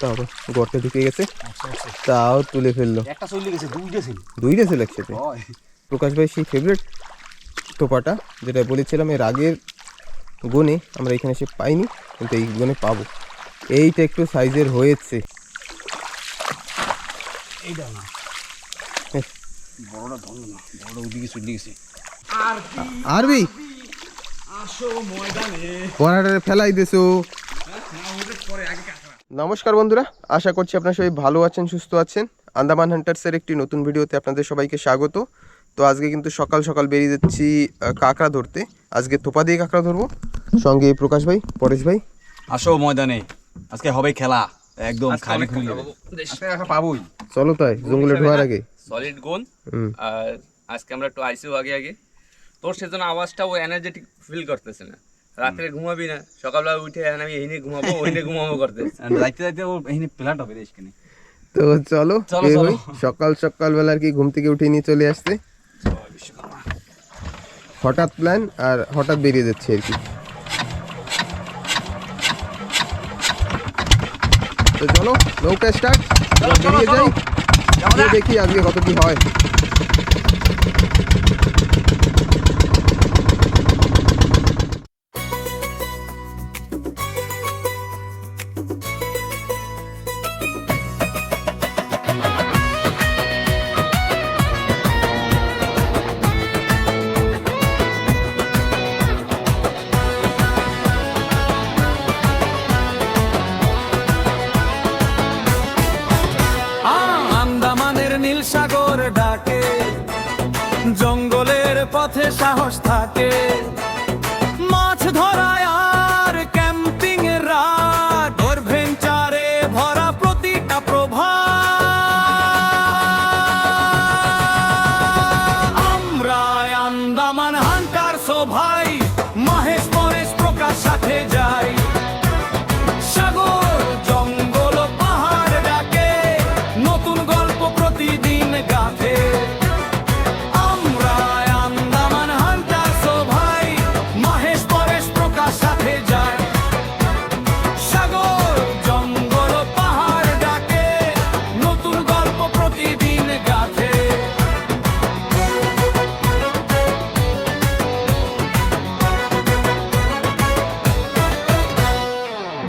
তারপর গর্তে ঢুকে গেছে, তাও তুলে ফেললো। একটা চলে গেছে, দুইটা ছিল একসাথে। প্রকাশ ভাই সেই ফেভারিট টোপাটা যেটা বলেছিলাম এর আগের গুণে আমরা এখানে এসে পাইনি, কিন্তু এই গুণে পাবো। এইটা একটু সাইজের হয়েছে। এইটা না, বড়টা ধরো না, বড়টা ওদিকে চলে গেছে। আরবি আসো ময়দানে, পড়াটা ফেলাই দিছো। নমস্কার বন্ধুরা, আশা করছি আপনারা সবাই ভালো আছেন, সুস্থ আছেন। আন্দামান হান্টার্সের একটি নতুন ভিডিওতে আপনাদের সবাইকে স্বাগত। তো আজকে কিন্তু সকাল সকাল বেরিয়ে যাচ্ছি কাঁকড়া ধরতে। আজকে থোপা দিয়ে কাঁকড়া ধরবো, সঙ্গে প্রকাশ ভাই, পরেশ ভাই। আসো ময়দানে, আজকে হবে খেলা, একদম খালি খুলি পাবোই। চলো তাই জঙ্গলে ঢোয়ার আগে সলিড গোল। আর আজকে আমরা একটু আইসিও আগে আগে, তোর সেজন্য আওয়াজটা ও এনার্জেটিক ফিল করতেছে না। রাত্রে ঘুমাবি না, সকালবেলা উঠে আমি এইনে ঘুমাবো ওইনে ঘুমাবো করতেছে। যাইতে যাইতে ও এইনে প্ল্যাট হবে এখানে। তো চলো সকাল সকাল বেলা আর কি ঘুম থেকে উঠে নিয়ে চলে আসতে। হঠাৎ প্ল্যান আর হঠাৎ বেরিয়ে যাচ্ছে আর কি। তো চলো নৌকা স্টার্ট, বেরিয়ে যাই, দেখি আজকে কত কি হয়। সাগর ডাকে, জঙ্গলের পথে সাহস থাকে, মাছ ধরায় আর ক্যাম্পিং এর রাত, অ্যাডভেঞ্চারে ভরা প্রতিটা প্রভাত। আমরা আন্দামান হান্টার্স ও ভাই, মহেশ পরেশ প্রকাশ সাথে যাই। সাগর জঙ্গল পাহাড় ডাকে, নতুন গল্প প্রতিদিন গাথে। আমরা আন্দামান হান্টার্স ও ভাই, মহেশ পরেশ প্রকাশ সাথে যাই। সাগর জঙ্গল পাহাড় ডাকে, নতুন গল্প প্রতিদিন গাথে।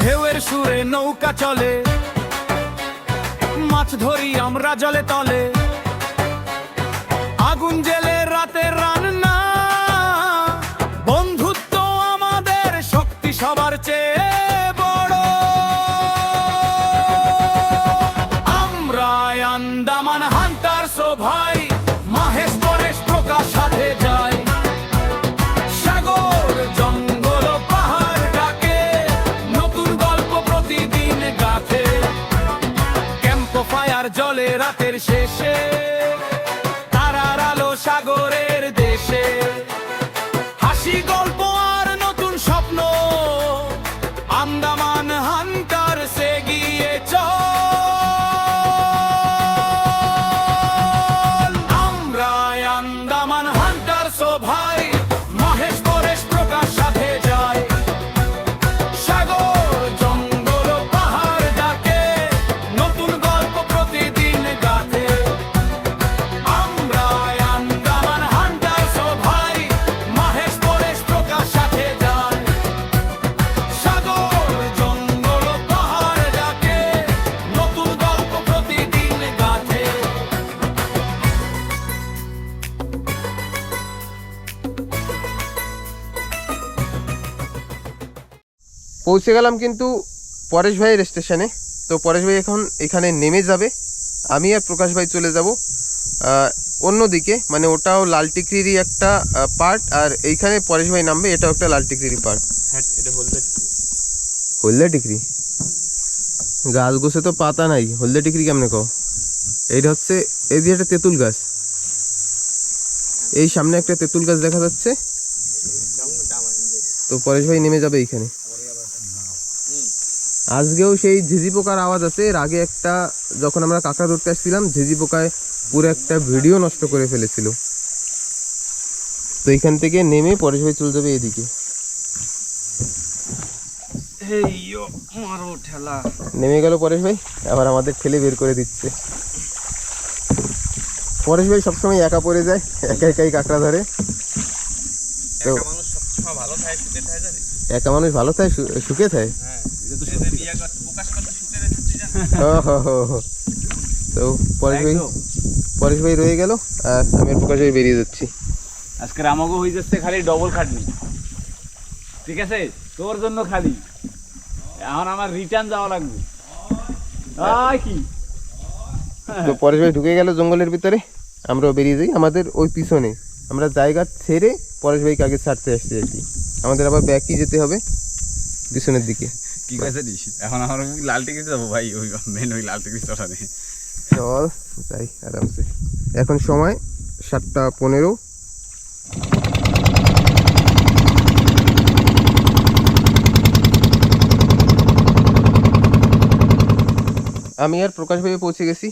ঢেউয়ের সুরে নৌকা চলে, মাছ ধরি আমরা জলে তলে, আগুন জেলে রাতে রান্না, বন্ধুত্ব আমাদের শক্তি সবার চেয়ে বড়। আমরা আন্দামান হান্টার্স ও ভাই, মহেশ পরেশ প্রকাশ সাথে যাই। সাগর জঙ্গল পাহাড় ডাকে, নতুন গল্প প্রতিদিন গাথে। ক্যাম্প ফায়ার জলে রাতের শেষে, তারার আলো সাগরের দেশে, হাসি গল্প আর নতুন স্বপ্ন, আন্দামান হান্টার্স এগিয়ে চল। আমরা আন্দামান হান্টার্স ও ভাই, মহেশ পরেশ প্রকাশ সাথে যাই। সাগর জঙ্গল পাহাড় ডাকে, নতুন গল্প প্রতিদিন গাথে। আমরা আন্দামান হান্টার্স ও ভাই, মহেশ পরেশ প্রকাশ সাথে যাই। সাগর জঙ্গল পাহাড় ডাকে, নতুন গল্প প্রতিদিন গাথে। পৌঁছে গেলাম কিন্তু পরেশ ভাইয়ের স্টেশনে। তো পরেশ ভাই এখন এখানে নেমে যাবে, আমি আর প্রকাশ ভাই চলে যাব অন্যদিকে, মানে ওটাও লালটিকরিরই একটা পার্ট, আর এইখানে পরেশ ভাই নামবে, এটাও একটা লালটিকরিরি পার্ট। হলদে টিকরি গাছ গোছে তো পাতা নাই, হলদে টিকরি কেমনে কও? এইটা হচ্ছে এই দিয়ে একটা তেঁতুল গাছ, এই সামনে একটা তেঁতুল গাছ দেখা যাচ্ছে। তো পরেশ ভাই নেমে যাবে এইখানে। আজকেও সেই ঝিঝি পোকার আওয়াজ আছে। এর আগে একটা যখন আমরা কাঁকড়া ধরতে আসছিলাম, ঝিঝি পোকায় পুরো একটা ভিডিও নষ্ট করে ফেলেছিল। তো এইখান থেকে নেমে পরেশ ভাই চলে যাবে এদিকে। হেইয়ো মারো ঠেলা। নেমে গেল পরেশ ভাই, আবার আমাদের ঠেলে বের করে দিচ্ছে। পরেশ ভাই সবসময় একা পড়ে যায়, একা একাই কাঁকড়া ধরে। তো একটা মানুষ সবসময় ভালো থাকে, সুখে থাকে জানি। একা মানুষ ভালো থাকে, সুখে থাকে। হ্যাঁ, এটা তো সত্যি। বিয়ে করতে প্রকাশ করতে সুখে থাকতে জানে। তো পরেশ ভাই রয়ে গেল, আর আমি আর প্রকাশ ভাই বেরিয়ে যাচ্ছি। আজকে আমাকে হয়ে যাচ্ছে খালি ডবল খাটনি, ঠিক আছে, তোর জন্য খালি। এখন আমার রিটার্ন যাওয়া লাগবে। কি তো পরেশ ভাই ঢুকে গেল জঙ্গলের ভিতরে, আমরাও বেরিয়ে যাই আমাদের ওই পিছনে। আমরা জায়গা ছেড়ে পরেশ ভাইকে আগে ছাড়তে আসছি আর কি। আমাদের আবার ব্যাকই যেতে হবে পিছনের দিকে। কি কইছে দিস, এখন আমার লাল টিকিট যাবো ভাই, ওই মেন ওই লাল টিকিট চড়ানে। চল যাই আরামসে। এখন সময় 7:15। আমি আর প্রকাশ ভাই পৌঁছে গেছি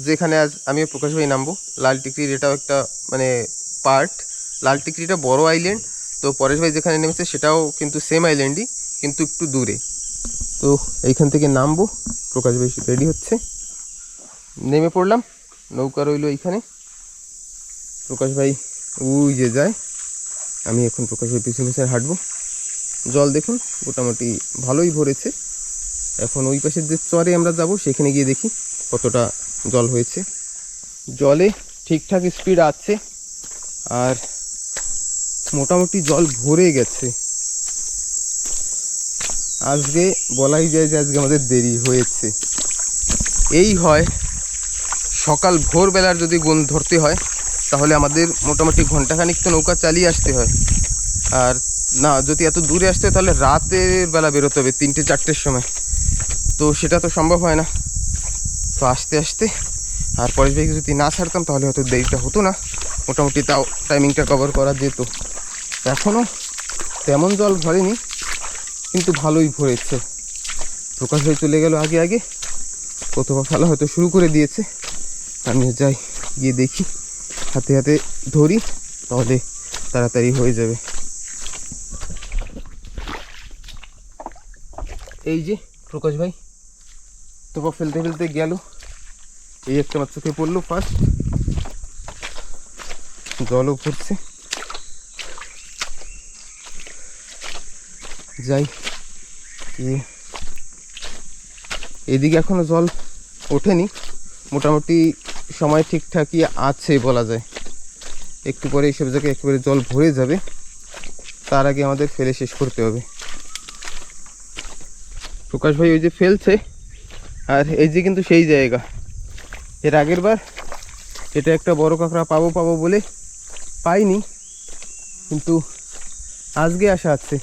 যেখানে আজ আমি আর প্রকাশ ভাই নামবো। লাল টিকরির এটাও একটা মানে পার্ট। লাল টিকরিটা বড় আইল্যান্ড, তো পরেশ ভাই যেখানে নেমেছে সেটাও কিন্তু সেম আইল্যান্ডই, কিন্তু একটু দূরে। তো এইখান থেকে নামবো, প্রকাশ ভাই রেডি হচ্ছে, নেমে পড়লাম। নৌকা রইল এইখানে, প্রকাশ ভাই ওই যে যায়, আমি এখন প্রকাশ ভাই পিছনে পিছনে হাঁটবো। জল দেখুন মোটামুটি ভালোই ভরেছে। এখন ওই পাশের যে চরে আমরা যাব সেখানে গিয়ে দেখি কতটা জল হয়েছে। জলে ঠিকঠাক স্পিড আছে, আর মোটামুটি জল ভরে গেছে। আজকে বলাই যায় যে আজকে আমাদের দেরি হয়েছে। এই হয় সকাল ভোরবেলার যদি গুণ ধরতে হয় তাহলে আমাদের মোটামুটি ঘন্টাখানিক তো নৌকা চালিয়ে আসতে হয়, আর না যদি এত দূরে আসতে হয় তাহলে রাতের বেলা বেরোতে হবে 3-4টের সময়। তো সেটা তো সম্ভব হয় না। তো আস্তে আস্তে আর পরেশ ভাইকে যদি না ছাড়তাম তাহলে হয়তো দেরিটা হতো না, মোটামুটি তাও টাইমিংটা কভার করা যেত। এখনও তেমন জল ভরেনি, কিন্তু ভালোই ভরেছে। প্রকাশ ভাই চলে গেল আগে আগে, কোথাও ফেলা হয়তো শুরু করে দিয়েছে। আমিও যাই, গিয়ে দেখি, হাতে হাতে ধরি, তাহলে তাড়াতাড়ি হয়ে যাবে। এই যে প্রকাশ ভাই তোপা ফেলতে ফেলতে গেল, এই একটা আমার চোখে পড়লো ফার্স্ট, জলও পড়ছে। যাই, এদিকে এখনো জল ওঠেনি, মোটামুটি সময় ঠিকঠাকই আছে বলা যায়। একটু পরে এইসব জায়গায় একেবারে জল ভরে যাবে, তার আগে আমাদের ফেলে শেষ করতে হবে। প্রকাশ ভাই ওই যে ফেলছে, আর এই যে কিন্তু সেই জায়গা। এর আগের বার এটা একটা বড় কাঁকড়া পাবো পাবো বলে পাইনি, কিন্তু আজকে আশা আছে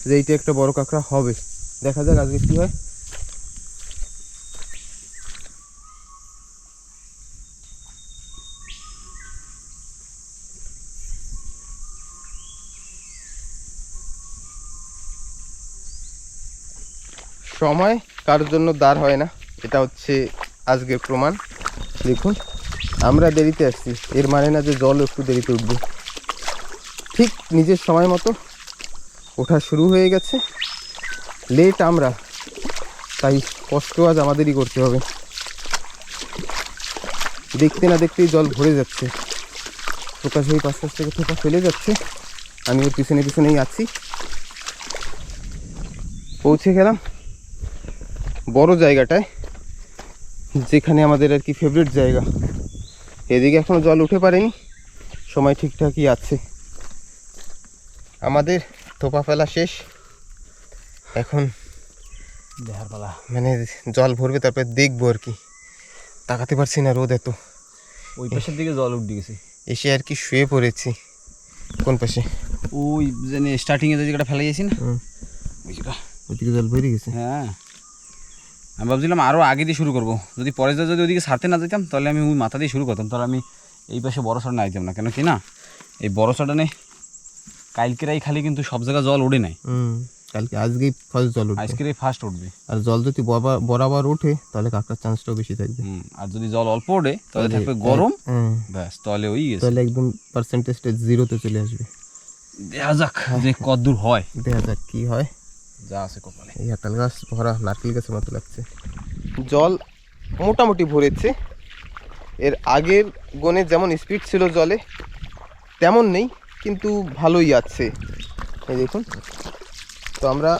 যে এইটা একটা বড় কাঁকড়া হবে। দেখা যাক আজকে কি হয়। সময় কারোর জন্য দাঁড় হয় না, এটা হচ্ছে আজকের প্রমাণ। দেখুন আমরা দেরিতে আসছি, এর মানে না যে জল একটু দেরিতে উঠবে। ঠিক নিজের সময় মতো ওঠা শুরু হয়ে গেছে। লেট আমরা, তাই কষ্ট আজ আমাদেরই করতে হবে। দেখতে না দেখতেই জল ভরে যাচ্ছে। প্রকাশ ভাই পাশ পাশ থেকে থোপা ফেলে যাচ্ছে, আমি ওর পিছনে পিছনেই আছি। পৌঁছে গেলাম বড় জায়গাটায়, যেখানে আমাদের আর কি ফেভারিট জায়গা। এদিকে এখনো জল উঠে পারেনি, সময় ঠিকঠাকই আছে। আমাদের থোপা ফেলা শেষ, এখন দেখার পালা। মানে জল ভরবে তারপরে দেখবো আর কি। তাকাতে পারছি না, রোদ এত। ওই পাশের দিকে জল উঠে গেছে, এসে আর কি শুয়ে পড়েছি। কোন পাশে? ওই জানি স্টার্টিংয়ে যে জায়গাটা ফেলে গেছি না, ওইদিকে জল ভরে গেছে। হ্যাঁ, আমি ভাবছিলাম আরও আগে দিয়ে শুরু করবো। যদি পরে যদি ওইদিকে ছাড়তে না যেতাম তাহলে আমি ওই মাথা দিয়ে শুরু করতাম, তাহলে আমি এই পাশে বড় শট না যেতাম না। কেন কি না, এই বড় শটানে কালকেরাই খালি কিন্তু সব জায়গায় জল ওঠে নাই। কালকে আজকেই ফার্স্ট জল উঠবে, আজকের এই ফার্স্ট উঠবে। আর জল যদি বরাবর ওঠে তাহলে কাঁকড়ার চান্সটাও বেশি থাকবে। আর যদি জল অল্প ওঠে তাহলে থাকবে গরম, ব্যাস তাহলে ওই গেছে, তাহলে একদম পার্সেন্টেজটা জিরোতে চলে আসবে। দেখা যাক যে কতদূর হয়, দেখা যাক কি হয়। যা আছে কপালে। এই হাতাল গাছ ভরা নারকেল গাছের মতো লাগছে। জল মোটামুটি ভরেছে, এর আগের গনের যেমন স্পিড ছিল জলে তেমন নেই, কিন্তু ভালোই আছে। এই দেখুন, তো আমরা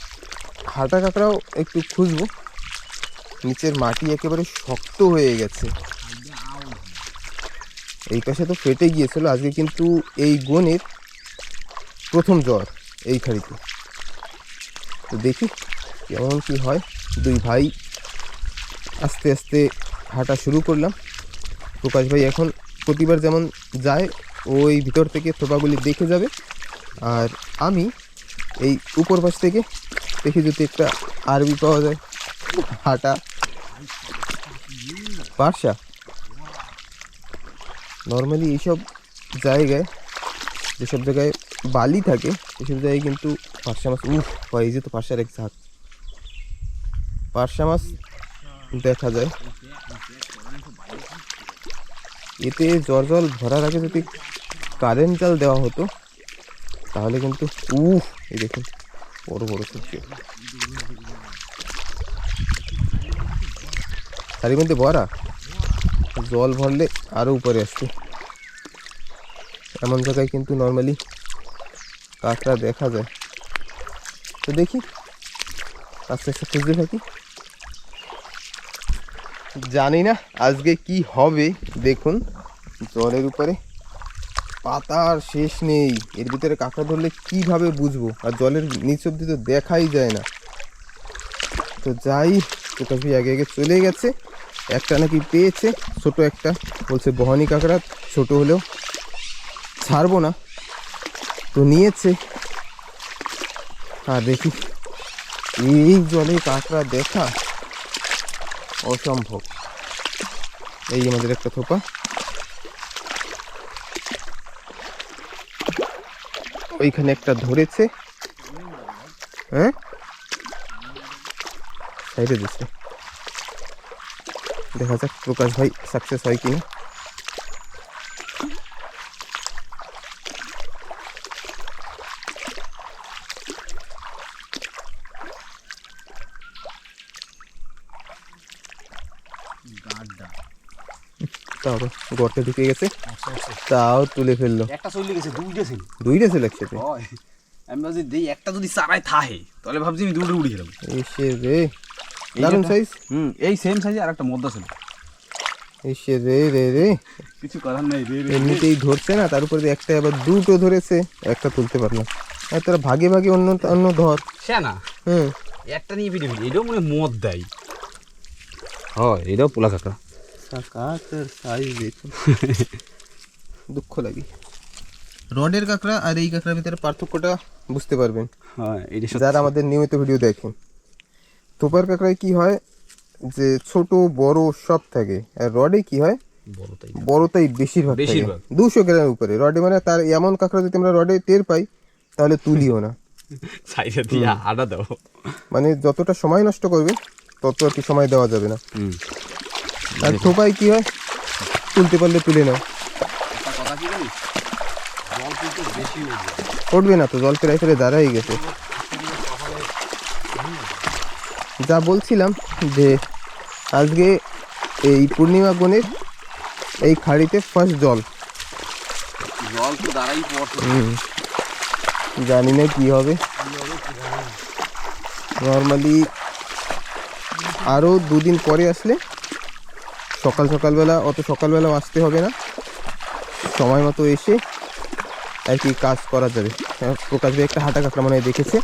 হাটা কাঁকড়াও একটু খুঁজবো। নিচের মাটি একেবারে শক্ত হয়ে গেছে, এই পাশে তো ফেটে গিয়েছিল। আজকে কিন্তু এই গনের প্রথম জ্বর এই খাড়িতে, তো দেখি কেমন কি হয়। দুই ভাই আস্তে আস্তে হাঁটা শুরু করলাম। প্রকাশ ভাই এখন প্রতিবার যেমন যায় ওই ভিতর থেকে থোপাগুলি দেখে যাবে, আর আমি এই উপর পাশ থেকে দেখি যদি একটা আরবি পাওয়া যায়। হাঁটা পারসা নর্মালি এইসব জায়গায়, যেসব জায়গায় বালি থাকে এসব জায়গায় কিন্তু পারসা মাছ হয়। এই যে তো পারসার এক ঝাঁক পারসা মাছ দেখা যায়। এতে জল ভরার আগে যদি কারেন্ট জাল দেওয়া হতো তাহলে কিন্তু এই দেখুন বড় বড় সবজি শাড়ির মধ্যে ভরা, জল ভরলে আরও উপরে আসবে। এমন জায়গায় কিন্তু নর্মালি কাঁকড়া দেখা যায়। তো দেখি আস্তে আস্তে খুঁজতে থাকি। জানি না আজকে কি হবে। দেখুন জলের উপরে পাতার শেষ নেই, এর ভিতরে কাঁকড়া ধরলে কিভাবে বুঝবো, আর জলের নিচ অব্দি তো দেখাই যায় না। তো যাই, প্রকাশ ভাই আগে আগে চলে গেছে, একটা নাকি পেয়েছে ছোট একটা, বলছে বহানি কাঁকড়া, ছোট হলেও ছাড়বো না, তো নিয়েছে। আর দেখি এই জলে কাঁকড়া দেখা অসম্ভব। এই আমাদের একটা থোপা, ওইখানে একটা ধরেছে, হ্যাঁ সাইডে দিচ্ছে। দেখা যাক প্রকাশ ভাই সাকসেস হয় কিনা। তাও গর্তে ঢুকে গেছে, তাও তুলে ফেললো। একটা চলে গেছে, দুইটা ছিল। দুইটা ছিল একসাথে। আমি ভাবছি দেই একটা যদি চারায় থাহে তাহলে ভাবছি আমি দুটো উড়ে গেলাম। এসে রে দারুণ সাইজ। এই সেম সাইজে আর একটা মদ্দা ছিল। এসে রে রে রে কিছু করার নাই রে। এমনিতেই ধরছে না, তার উপরে একটা আবার দুটো ধরেছে, একটা তুলতে পারলাম। আর তোরা ভাগে ভাগে অন্য অন্য ধর। সে না একটা নিয়ে ফিরে ফিরে, এটাও মনে মদ দেয়। হয় এটাও পোলা কাঁকড়া। কাঁকড়ার সাইজ দেখুন, দুঃখ লাগে। রডের কাঁকড়া আর এই কাঁকড়ার ভিতরে পার্থক্যটা বুঝতে পারবেন হ্যাঁ, এটা যারা আমাদের নিয়মিত ভিডিও দেখেন। থোপার কাঁকড়ায় কি হয় যে ছোট বড় সব থাকে, আর রডে কি হয় বড়টাই বেশিরভাগ থাকে। 200 গ্রামের উপরে রডে, মানে তার এমন কাঁকড়া যদি আমরা রডে টের পাই তাহলে তুলিও না। সাইডে দিয়ে আডা দাও, মানে যতটা সময় নষ্ট করবে তত আর কি সময় দেওয়া যাবে না। আর থোপায় কি হয়, তুলতে পারলে তুলে নাও। কথা কি জানিস, জল কিন্তু বেশি উঠবে না তো, জল প্রায় ফেলে দাঁড়াই গেছে। যা বলছিলাম যে আজকে এই পূর্ণিমা গণের এই খাড়িতে ফার্স্ট জল তো দাঁড়াই পড়ছে। জানি না কি হবে। নর্মালি আরও 2 দিন পরে আসলে সকালবেলা, অত সকালবেলাও আসতে হবে না, সময় মতো এসে আর কি কাজ করা যাবে। প্রকাশ ভাই একটা হাঁটা কাঁকড়া মনে হয় দেখেছে।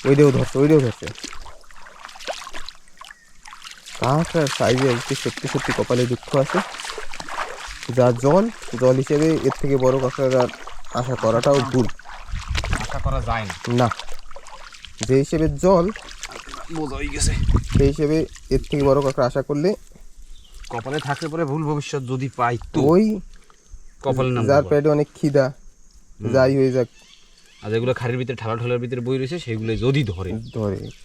ওইটাও ধরছে। কাঁকড়ার সাইজে আজকে সত্যি কপালে দুঃখ আছে। যা জল হিসেবে এর থেকে বড় কাঁকড়া আশা করাটাও ভুল। আশা করা যায় না, যে হিসেবে জল বোঝা হয়ে গেছে, সেই হিসেবে এর থেকে বড় কাঁকড়া আশা করলে কপালে থাকলে পরে ভুল ভবিষ্যৎ যদি পাই তো ওই কপালের নাম যার পেটে অনেক খিদা যাই হয়ে যাক, আর যেগুলো খাড়ির ভিতরে ঠালার ভিতরে বই রয়েছে সেগুলো যদি ধরে।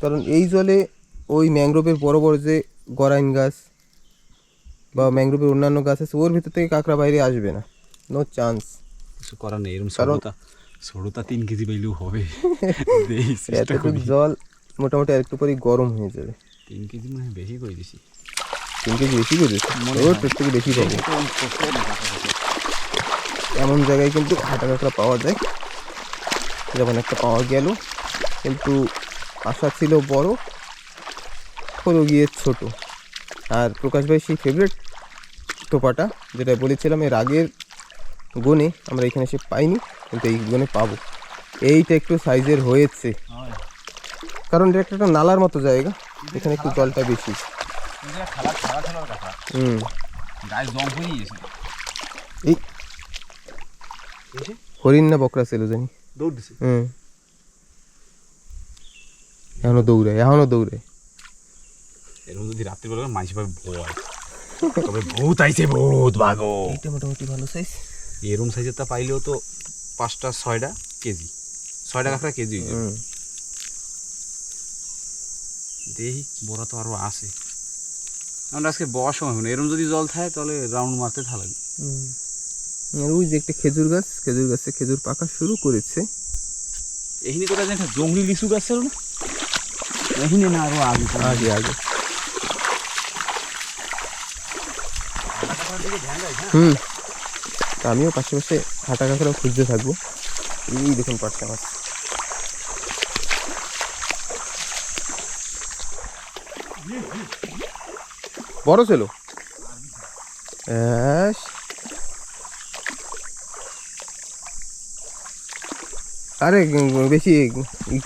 কারণ এই জলে ওই ম্যাংগ্রোভের বড় বড় যে গরাইন গাছ বা ম্যাংগ্রোভের অন্যান্য গাছ আছে, ওর ভিতর থেকে কাঁকড়া বাইরে আসবে না, নো চান্স। কিছু করার নেই, এরকম কারণ- ছোটটা 3 কেজি পাইলেও হবে। দেখি চেষ্টা এতটুকু করি। জল মোটামুটি আরেকটু পরেই গরম হয়ে যাবে। 3 কেজি মানে বেশি করে দিছি। 3 কেজি বেশি করে দিচ্ছে, মনে ও হয়। তোর থেকে বেশি পাবো। এমন জায়গায় কিন্তু হাঁটা কাঁকড়া পাওয়া যায়, যেমন একটা পাওয়া গেল, কিন্তু আশা ছিল বড়, হলো গিয়ে ছোট। আর প্রকাশ ভাই সেই ফেভারিট টোপাটা যেটা বলেছিলাম এর আগের গুণে আমরা এখানে এসে পাইনি, কিন্তু এই গুণে পাবো। এইটা একটু সাইজের হয়েছে, কারণ এটা একটা নালার মতো জায়গা, এখানে একটু জলটা বেশি। হুম, গায়ে জম হয়ে গেছে। এই হরিণ না বকরা ছিল জানি। দৌড় দিছে। হুম, এখনো দৌড়ায়। এরকম যদি রাত্রিবেলা মাইস পাবে ভয়, তবে ভূত আইছে, ভূত ভাগো। এইটা মোটামুটি ভালো সাইজ। এরকম সাইজেরটা পাইলেও তো 5টা 6টা কেজি, 6টা কাঁকড়া কেজি হয়ে যাবে। হুম, দেখি বড়া তো আরো আছে। আমরা আজকে বসার সময় হবে না, এরকম যদি জল থাকে তাহলে রাউন্ড মারতে থাকবে। হুম। আর ওই যে একটা খেজুর গাছে খেজুর পাকা শুরু করেছে। এখানে কোথায় একটা জঙ্গলি লিচু গাছ ছিল না, এখানে না আরো আগে আগে হুম, তা আমিও পাশে হাঁটা কাঁকড়া খুঁজতে থাকবো। এই দেখুন পাটকা মাছ, বড় ছিল। আরে বেশি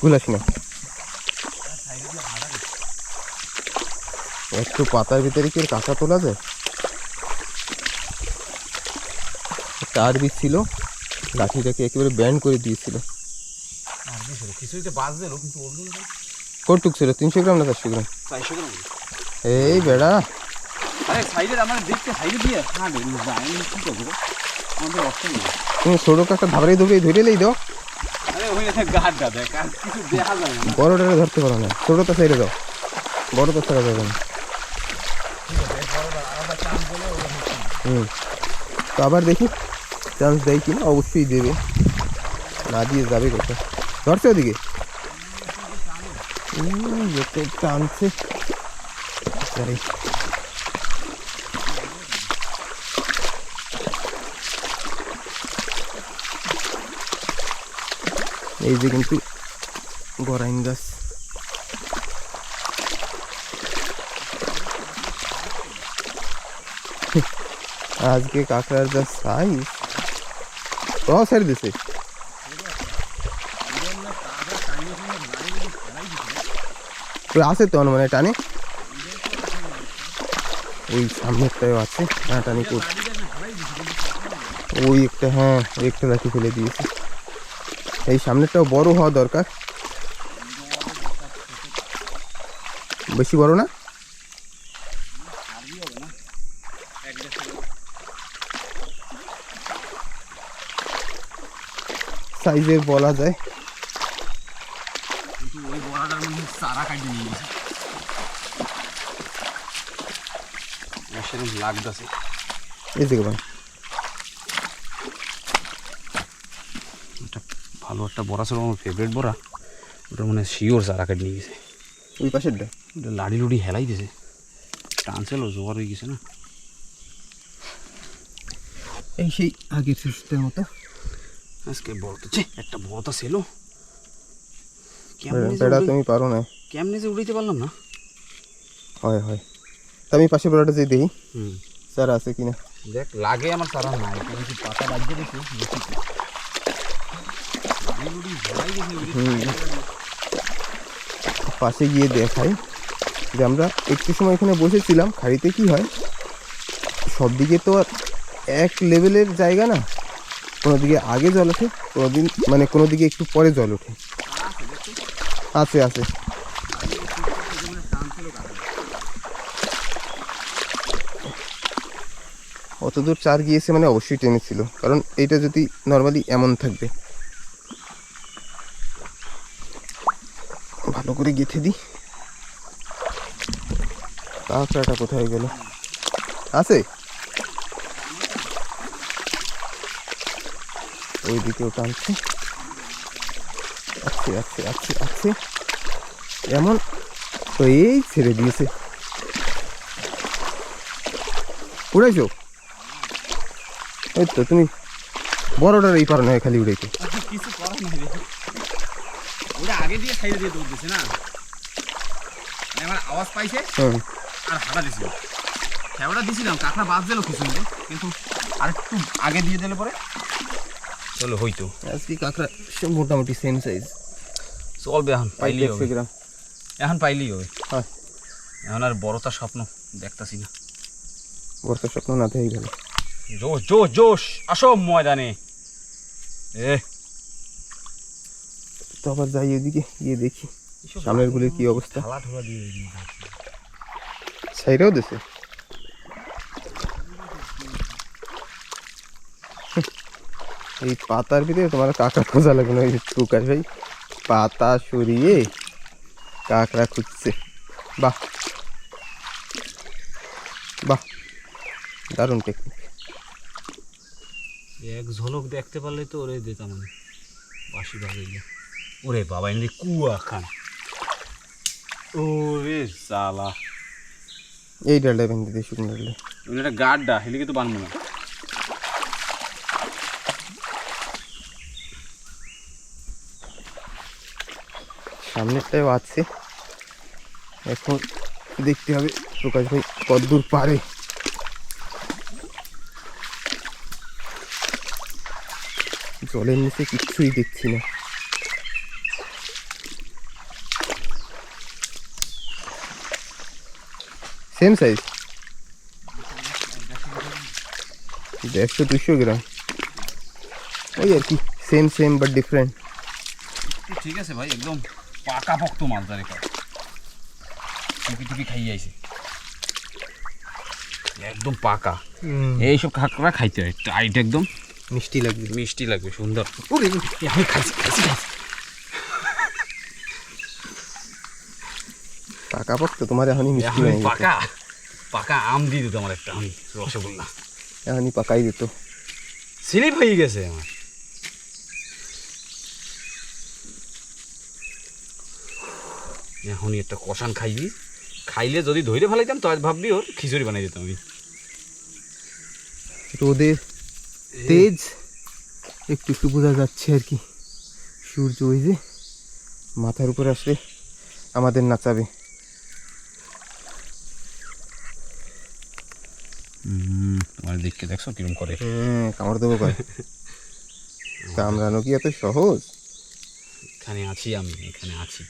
গুলাস না, একটু পাতার ভিতরে কি কাঁচা তোলা যায়? একটা আরবি ছিল, লাঠিটাকে একেবারে ব্যান্ড করে দিয়েছিল। কিছুতে বাজ দিল, কিন্তু ওজন কটুক ছিল, 300 গ্রাম না 400 গ্রাম? 400 গ্রাম। এই বেড়া, আরে সাইডে আমার দেখতে সাইডে দিয়ে হ্যাঁ যাই কি করবো, আমাদের অপশন নেই। তুমি ছোটো কাঁকড়া ধরে লেই দাও, আরে ওই গাড়টা দেখ, আর কিছু দেখা যাবে না। বড়টারে ধরতে পারো না, ছোটোটা ছেড়ে দাও, বড়টা ছাড়া যাবে না। হুম, তো আবার দেখি চান্স দেয় কিনা, অবশ্যই দেবে, না দিয়ে যাবে কোথায়? ধরছে ওদিকে টানছে। এই যে কিন্তু গরাইন গাছ, আজকে কাঁকড়ার যা সাইজ, ও ছেড়ে দিছে। আছে তো মানে টানে, ওই সামনেরটাও আছে, টানি করছে। ওই একটা, হ্যাঁ ওই একটা লাঠি ফেলে দিয়েছে। এই সামনেরটাও বড় হওয়া দরকার, বেশি বড় না। সাইজের বলা যায়। কিন্তু ওই বড়াটার মধ্যে চারা কাটিয়ে নিয়ে গেছে, সেরকম লাগতেছে। এই যে ভাই এটা ভালো একটা বড়া ছিল, আমার ফেভারিট বড়া, ওটা মানে শিওর চারা কাটিয়ে নিয়ে গেছে। ওই পাশেরটা ওটা লাড়ি লুড়ি হেলাই দিয়েছে, টানছিল জোয়ার হয়ে গেছে না। এই সেই আগের সিস্টেম মতো। আজকে বড় তো একটা বড় তো ছিল, বেড়া তুমি পারো না। কেমনে যে উড়াইতে পারলাম না। হয় তা আমি পাশে বেড়াটা যে দেখি হুম, স্যার আছে কিনা। দেখ লাগে আমার চারা নাই, কিন্তু পাতা লাগিয়ে দিয়েছি বেশি। পাশে গিয়ে দেখাই যে আমরা একটু সময় এখানে বসেছিলাম। খাড়িতে কি হয়, সব দিকে তো আর এক লেভেলের জায়গা না, কোনো দিকে আগে জল ওঠে, কোনো দিকে একটু পরে জল ওঠে। আছে অত দূর চার গিয়েছে মানে অবশ্যই টেনেছিল, কারণ এইটা যদি নর্মালি এমন থাকবে। ভালো করে গেঁথে দিই। কাঁকড়াটা কোথায় গেল? আছে ওই দিকেও টানছে, আছে আছে আছে আছে, এমন তো এই ছেড়ে দিয়েছে। উড়াইছো? ওই তো তুমি বড়টার এই পারো না খালি উড়াইতে। কিছু করার নাই রে, ওটা আগে দিয়ে সাইডে দিয়ে দৌড় দিছে না, মানে আমার আওয়াজ পাইছে আর হাঁটা দিছিল, খেওড়া দিছিলাম, কাঁকড়া বাদ দিল কিছু কিন্তু আর একটু আগে দিয়ে দিলে পরে চলো হইতো। আজকে কাঁকড়া সব মোটামুটি সেম সাইজ, চলবে এখন পাইলেই হবে, 150 গ্রাম। এখন পাইলেই হবে, হ্যাঁ এখন আর বড়টার স্বপ্ন দেখতাছি না। বর্ষা স্বপ্ন না থেকেই গেল। জোশ জোশ জোশ, আসো ময়দানে। এ তো আবার যাই ওইদিকে গিয়ে দেখি সামনের গুলির কি অবস্থা। থালা ঠোলা দিয়ে সাইডেও দিছে। এই পাতার ভিতরে তোমার কাঁকড়া খোঁজা লাগবে না, ওই প্রকাশ ভাই পাতা সরিয়ে কাঁকড়া খুঁজছে। বাহ বাহ, দারুণ টেকনিক। এক ঝলক দেখতে পারলে তো ওরে দিতাম আমি বাসি ভাবে। ওরে বাবা এনে কুয়া খান, ওরে সালা এই ডালটা ভেঙে দিয়ে শুকনো ডালটা। একটা গাড্ডা হেলিকে তো বানবো না। সামনেরটাও আছে, এখন দেখতে হবে প্রকাশ ভাই কতদূর পারে। জলের নিচে কিচ্ছুই দেখছি না। সেম সাইজ 150-200 গ্রাম, ওই আর কি, সেম সেম বাট ডিফারেন্ট। ঠিক আছে ভাই, একদম পাকা পক্ত মাছ ধরে টুপি টুপি খাইয়ে আইছে, একদম পাকা। এইসব কাঁকড়া খাইতে হয় টাইট, একদম মিষ্টি লাগবে, মিষ্টি লাগবে, সুন্দর। আমি খাইছি খাইছি খাইছি পাকা পক্ত তোমার এখনই মিষ্টি এখন হয়ে গেছে। পাকা পাকা আম দিয়ে দিত আমার একটা, আমি রসগোল্লা এখনই পাকাই দিত। স্লিপ হয়ে গেছে আমার। এখনই একটা কষান খাইবি, খাইলে যদি ধরে ফেলাইতাম তাহলে ভাববি ওর খিচুড়ি বানাই দিতাম আমি। রোদের তেজ একটু একটু বোঝা যাচ্ছে আর কি। সূর্য ওই যে মাথার উপর আসলে আমাদের নাচাবে। তোমার দিককে দেখছো কিরম করে, হ্যাঁ কামড় দেবো কয়, কামড়ানো কি এত সহজ? এখানে আছি আমি, এখানে আছি।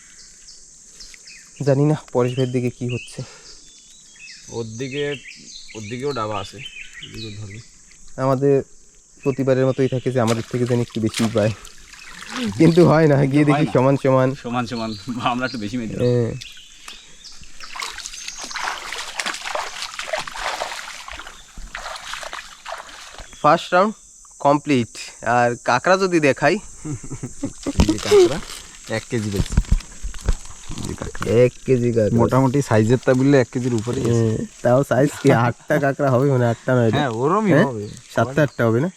জানি না পরেশ ভাইয়ের দিকে কি হচ্ছে। ওর দিকেও ডাবা আছে, ওদিকেও ধরবে। আমাদের প্রতিবারের মতোই থাকে যে আমাদের থেকে যেন একটু বেশি পায়, কিন্তু হয় না, গিয়ে দেখি হয় না। সমান সমান। সমান সমান আমরা একটু বেশি মেয়ে হ্যাঁ। First round complete. আর কাঁকড়া যদি দেখাই, কাঁকড়া 1 কেজি বেশি, 1 কেজি কাঁকড়া মোটামুটি সাইজের তা বললে 1 কেজির উপরে। তাও সাইজ কি 8টা কাঁকড়া হবে, মানে 8টা নয়, হ্যাঁ ওরমই হবে, 7টা-8টা হবে না?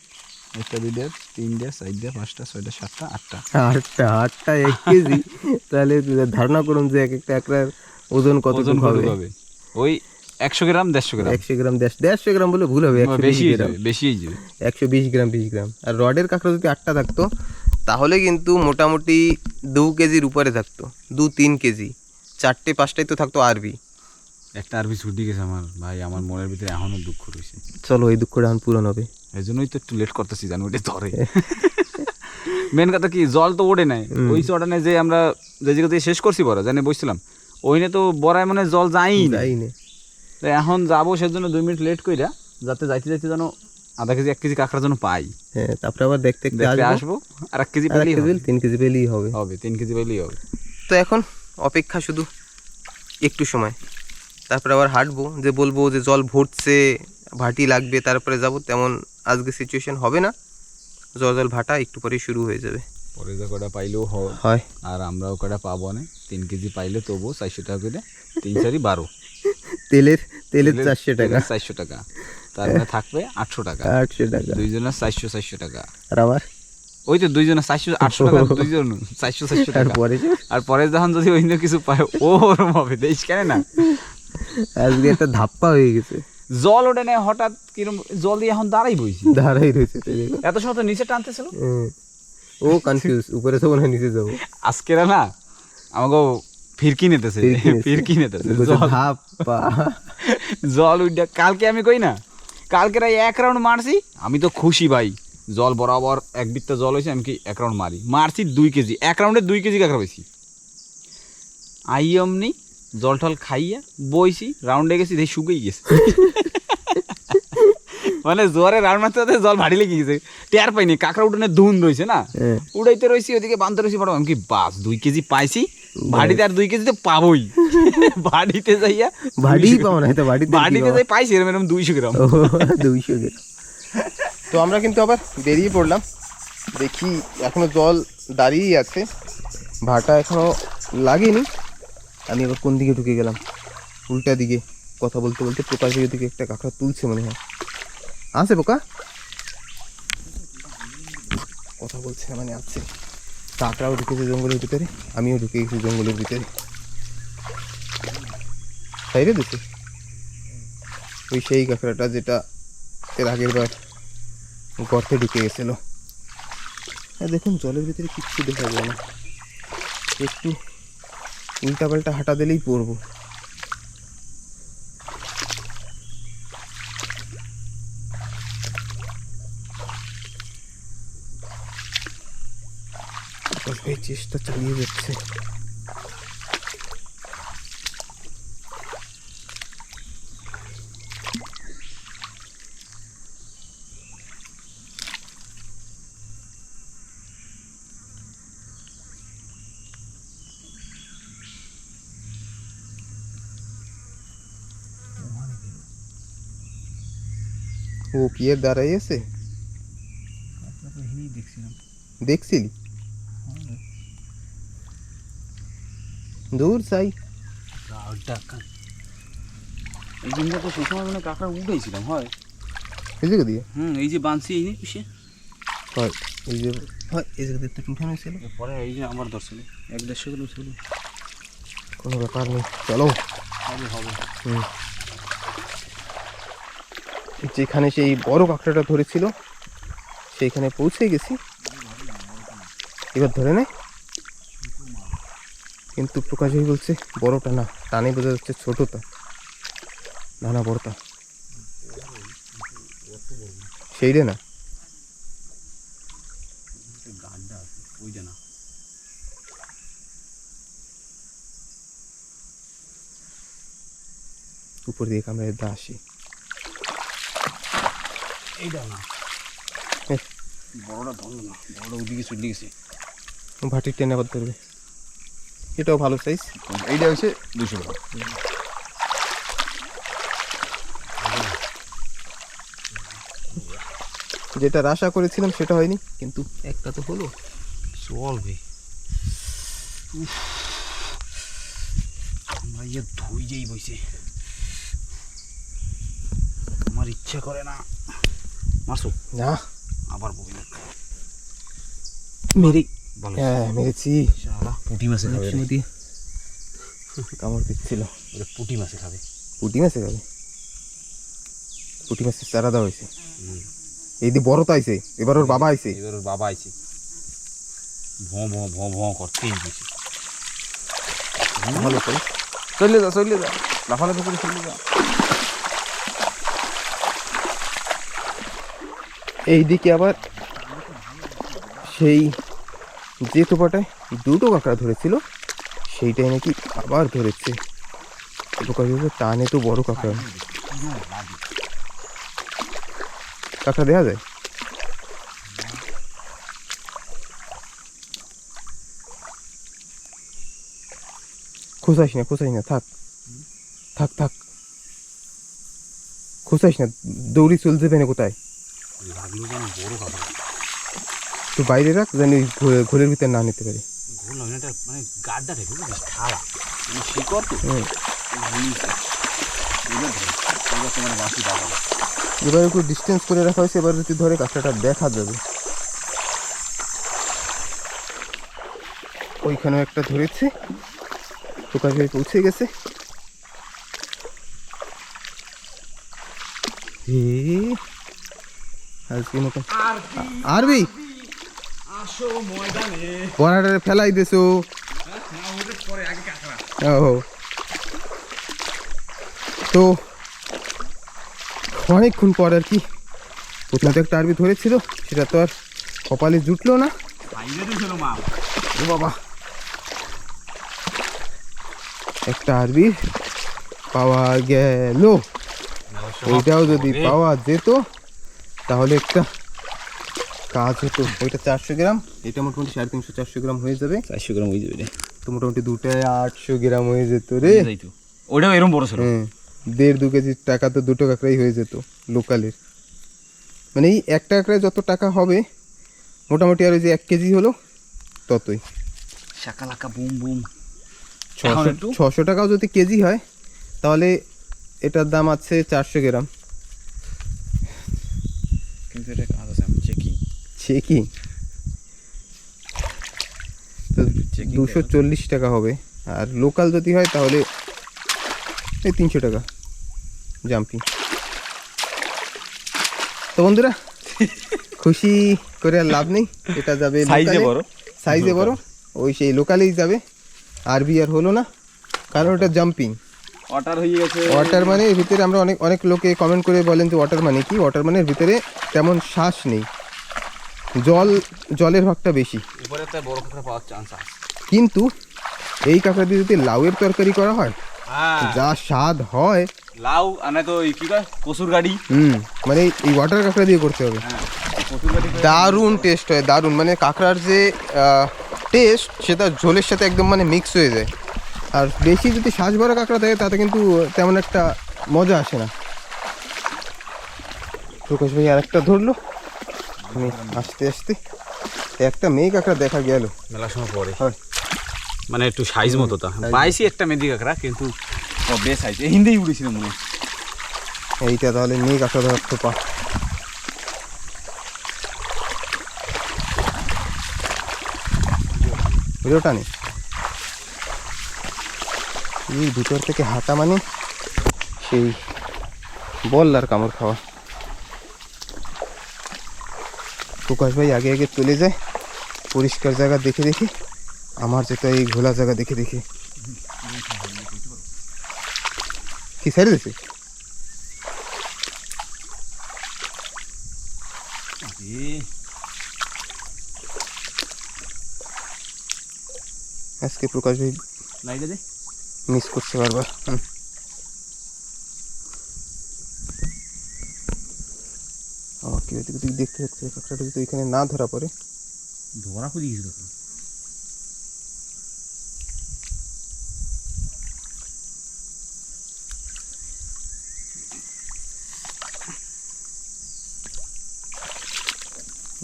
1টা 2টা 3টা 4টা 5টা 6টা 7টা 8টা, 8টা 1 কেজি। তাহলে ধারণা করুন যে এক একটা কাঁকড়ার ওজন কতটুকু হবে। ওই 100 গ্রাম 150 গ্রাম, 100 গ্রাম 150 গ্রাম বলে ভুল হবে, 120 বেশি হয়ে গ্রাম, যাবে, বেশি হয়ে যাবে। 120 গ্রাম 20 গ্রাম। আর রডের কাঁকড়া যদি 8টা থাকতো তাহলে কিন্তু মোটামুটি 2 কেজির উপরে থাকতো, 2-3 কেজি। 4টে-5টাই তো থাকতো আরবি। একটা আরবি ছুটি গেছে আমার ভাই, আমার মনের ভিতরে এখনো দুঃখ রয়েছে। চলো এই দুঃখটা এখন পূরণ হবে। এই জন্যই তো একটু লেট করতেছি, জানো ওইটা ধরে। মেন কথা কি, জল তো ওঠে নাই ওই চটানে, যে আমরা যে জায়গা থেকে শেষ করছি বড় জানে বসছিলাম, ওইনে তো বড়ায় মানে জল যায়ই না। তো এখন যাবো সেজন্য 2 মিনিট লেট কইরা, যাতে যাইতে যাইতে যেন আধা কেজি 1 কেজি কাঁকড়ার জন্য পাই। হ্যাঁ, তারপরে আবার দেখতে আসবো, আর 1 কেজি পেলেই হবে, 3 কেজি পেলেই হবে। 3 কেজি পেলেই হবে। তো এখন অপেক্ষা শুধু একটু সময়, তারপরে আবার হাঁটবো, যে বলবো যে জল ভরছে ভাটি লাগবে তারপরে যাব, তেমন আজকে সিচুয়েশন হবে না। জল ভাটা একটু পরে শুরু হয়ে যাবে। পরে যে কটা পাইলেও হয়, আর আমরাও কটা পাবো না। 3 কেজি পাইলে তবুও 400 টাকা করে, 3-4 12, তেলের 400 টাকা, 400 টাকা, তার মানে থাকবে 800 টাকা, 800 টাকা। দুইজনের 400 টাকা। আর আমার ওই তো দুইজনে 400-800 টাকা, দুইজন 400 আর টাকা। পরে আর পরে যখন যদি অন্য কিছু পায় ও ওরম হবে, দেখ কেন না। আজকে একটা ধাপ্পা হয়ে গেছে, জল ওঠে না হঠাৎ, কিরম জল দিয়ে এখন দাঁড়াই বইছি, দাঁড়াই রয়েছে তো দেখো। এত সময় তো নিচে টানতেছিল। ও কনফিউজ, উপরে তো মনে হয় নিচে যাবো। আজকের না আমাকে ফিরকি নিতেছে, ফিরকি নিতেছে ধাপ্পা। জল উঠে। কালকে আমি কই না, কালকে রাই 1 রাউন্ড মারছি, আমি তো খুশি ভাই, জল বরাবর 1 বিত্তা জল হয়েছে, আমি কি 1 রাউন্ড মারছি 2 কেজি, 1 রাউন্ডে 2 কেজি কাঁকড়া পাইছি। আই অমনি জল টল খাইয়া বইছি, রাউন্ডে গেছি, দেখি শুকিয়ে গেছে। মানে জোয়ারে রাউন্ড মারতে মারতে জল ভারী লেগে গেছে, টের পাইনি, কাঁকড়া উঠোনে ধুন রয়েছে না, উড়াইতে রয়েছি, ওইদিকে বাঁধতে রয়েছি, বড় আমি কি বাস 2 কেজি পাইছি, ভাড়িতে আর 2 কেজি তো পাবোই। বাড়িতে যাইয়া বাড়ি পাবো না, তো বাড়িতে যাই পাইছি এরম এরম 200 গ্রাম। 200 গ্রাম। তো আমরা কিন্তু আবার বেরিয়ে পড়লাম, দেখি এখনো জল দাঁড়িয়েই আছে, ভাটা এখনো লাগেনি। আমি এবার কোন দিকে ঢুকে গেলাম, উল্টা দিকে, কথা বলতে বলতে প্রকাশের দিকে একটা কাঁকড়া তুলছে মনে হয়। আছে পোকা, কথা বলছে না মানে আছে। কাঁকড়াও ঢুকেছে জঙ্গলের ভিতরে, আমিও ঢুকে গেছি জঙ্গলের ভিতরে। বাইরে দিছে ওই সেই কাঁকড়াটা যেটা এর আগের বার গর্তে ঢুকে গেছিল। দেখুন জলের ভিতরে কিচ্ছু দেখা যায় না, একটু উল্টা পাল্টা হাঁটা দিলেই পড়বো। ভাই চেষ্টা চালিয়ে যাচ্ছে। ও কি এর দাঁড়াই আছে, দেখছিলি? দূর চাই এই দিনটা তো সেই সময় মানে কাঁকড়া উঠেছিলাম হয়, এই জায়গা দিয়ে। এই যে বানছি এই পিছিয়ে, হয় এই যে, হয় এই জায়গা দিয়ে একটু উঠানো ছিল, পরে এই যে আমার দর্শন 1-1.5 কিলো ছিল। কোনো ব্যাপার নেই, চলো। হবে হবে। যেখানে সেই বড় কাঁকড়াটা ধরেছিল সেইখানে পৌঁছে গেছি, এবার ধরে নেয়। কিন্তু প্রকাশ ভাই বলছে বড়টা না, টানে বোঝা যাচ্ছে ছোটটা, না না বড়টা সেইটা না, উপর দিয়ে আমরা এদা আসি। এইটা না, বড়টা ধরলো না, বড়টা ওদিকে চলে গেছে, ভাটির টেনে আবার ধরবে। এটাও ভালো সাইজ, এইটা হচ্ছে 200 টাকা। যেটা আশা করেছিলাম সেটা হয়নি, কিন্তু একটা তো হলো। চলবে, আমরা ইয়ে ধুই যেই বইছে, আমার ইচ্ছা করে না মারছো না, আবার বই না মেরে, ভালো। হ্যাঁ মেরেছি। শালা পুঁটি মাছে খাবে রে। দিয়ে কামড় দিচ্ছিল। ওরে পুঁটি মাছে খাবে, পুঁটি মাছে খাবে, পুঁটি মাছের চারা দেওয়া হয়েছে। এই দিয়ে বড় তো আইছে, এবার ওর বাবা আইছে। এবার ওর বাবা আইছে, ভঁ ভঁ ভঁ ভঁ করতেই দিয়েছে। ভালো তো, চলে যা লাফালাফি করে চলে যা। এইদিকে আবার সেই যে তোপাটায় 2টো কাঁকড়া ধরেছিল সেইটাই নাকি আবার ধরেছে। টানে তো বড় কাঁকড়া, কাঁকড়া দেওয়া যায়। খোঁচাইস না, থাক থাক থাক, খোঁচাইস না, দৌড়ি চল যাবে না কোথায়। লাগলো যেন বড় কাঁকড়া, তো বাইরে রাখ, যেন ঘোরের ভিতরে না নিতে পারে। ঘোল না, এটা মানে গাড্ডা থেকে বুঝিস, ঠাড়া মানে শিকড় তো। তোমার বাঁশি দাদা এবার একটু ডিস্টেন্স করে রাখা হয়েছে, এবার যদি ধরে কাঁকড়াটা দেখা যাবে। ওইখানেও একটা ধরেছে, প্রকাশ ভাই পৌঁছে গেছে। আজকে মতন আরবি পড়াটা ফেলাই দিছো। ও তো অনেকক্ষণ পর আর কি প্রথমে তো একটা আরবি ধরেছিল, সেটা তো আর কপালে জুটলো না। ও বাবা, একটা আরবি পাওয়া গেল। ওইটাও যদি পাওয়া যেত তাহলে একটা কাজ হতো। ওইটা 400 গ্রাম, এটা মোটামুটি 350-400 গ্রাম হয়ে যাবে। 400 গ্রাম হয়ে যাবে রে, তো মোটামুটি দুটায় 800 গ্রাম হয়ে যেত রে। যাইতো ওইটাও এরকম বড় ছিল। হ্যাঁ, 1.5-2 কেজির টাকা তো 2 কাঁকড়াই হয়ে যেত লোকালের। মানে এই একটা কাঁকড়ায় যত টাকা হবে মোটামুটি আর ওই যে 1 কেজি হলো ততই। Shakalaka boom boom. 600 টাকাও যদি কেজি হয় তাহলে এটার দাম আছে 400 গ্রাম। কিন্তু এটা কাজ আছে, আমি চেকিং চেকিং তো 240 টাকা হবে। আর লোকাল যদি হয় তাহলে এই 300 টাকা জাম্পিং। তো বন্ধুরা খুশি করে আর লাভ নেই, এটা যাবে সাইজে বড়, সাইজে বড়, ওই সেই লোকালেই যাবে। আরবি আর হলো না, কারণ ওটা জাম্পিং। ওয়াটার হয়ে গেছে। ওয়াটার মানে এর ভিতরে আমরা অনেক লোকে কমেন্ট করে বলেন যে ওয়াটার মানে কি। ওয়াটার মানে এর ভিতরে তেমন শ্বাস নেই, জলের ভাগটা বেশি। উপরে একটা বড় কাঁকড়া পাওয়ার চান্স আছে, কিন্তু এই কাঁকড়া দিয়ে যদি লাউয়ের তরকারি করা হয় হ্যাঁ যা স্বাদ হয়। লাউ আনে তো কি কয় কসুর গাড়ি, মানে এই ওয়াটার কাঁকড়া দিয়ে করতে হবে। কসুর গাড়ি দারুণ টেস্ট হয়, দারুণ। মানে কাঁকড়ার যে টেস্ট সেটা ঝোলের সাথে একদম মানে মিক্স হয়ে যায়। আর বেশি যদি শ্বাস ভরা কাঁকড়া থাকে তাতে কিন্তু তেমন একটা মজা আসে না। প্রকাশ ভাই আর একটা ধরলো, আমি আস্তে আস্তে একটা মেয়ে কাঁকড়া দেখা গেল মেলা সময় পরে, হয়। মানে একটু সাইজ মতো তা পাইছি একটা মেদি কাঁকড়া, কিন্তু বেশ সাইজ হিন্দেই উড়েছিল মনে হয়। এইটা তাহলে মেয়ে কাঁকড়া ধরার তো পা। ভিডিওটা নেই, এই ভিতর থেকে হাঁটা মানে সেই বল্লার কামড় খাওয়া। প্রকাশ ভাই আগে আগে চলে যায় পরিষ্কার জায়গা দেখে দেখে, আমার যেটা এই ঘোলা জায়গা দেখে দেখে। কি ছেড়ে দিয়েছে? আজকে প্রকাশ ভাই লাইটে দে, মিস করছে বারবার। আমার কি ওইদিক ওদিক দেখতে হচ্ছে, কাঁকড়াটা যদি এখানে না ধরা পড়ে। ধরা খুঁজে গেছিল তো।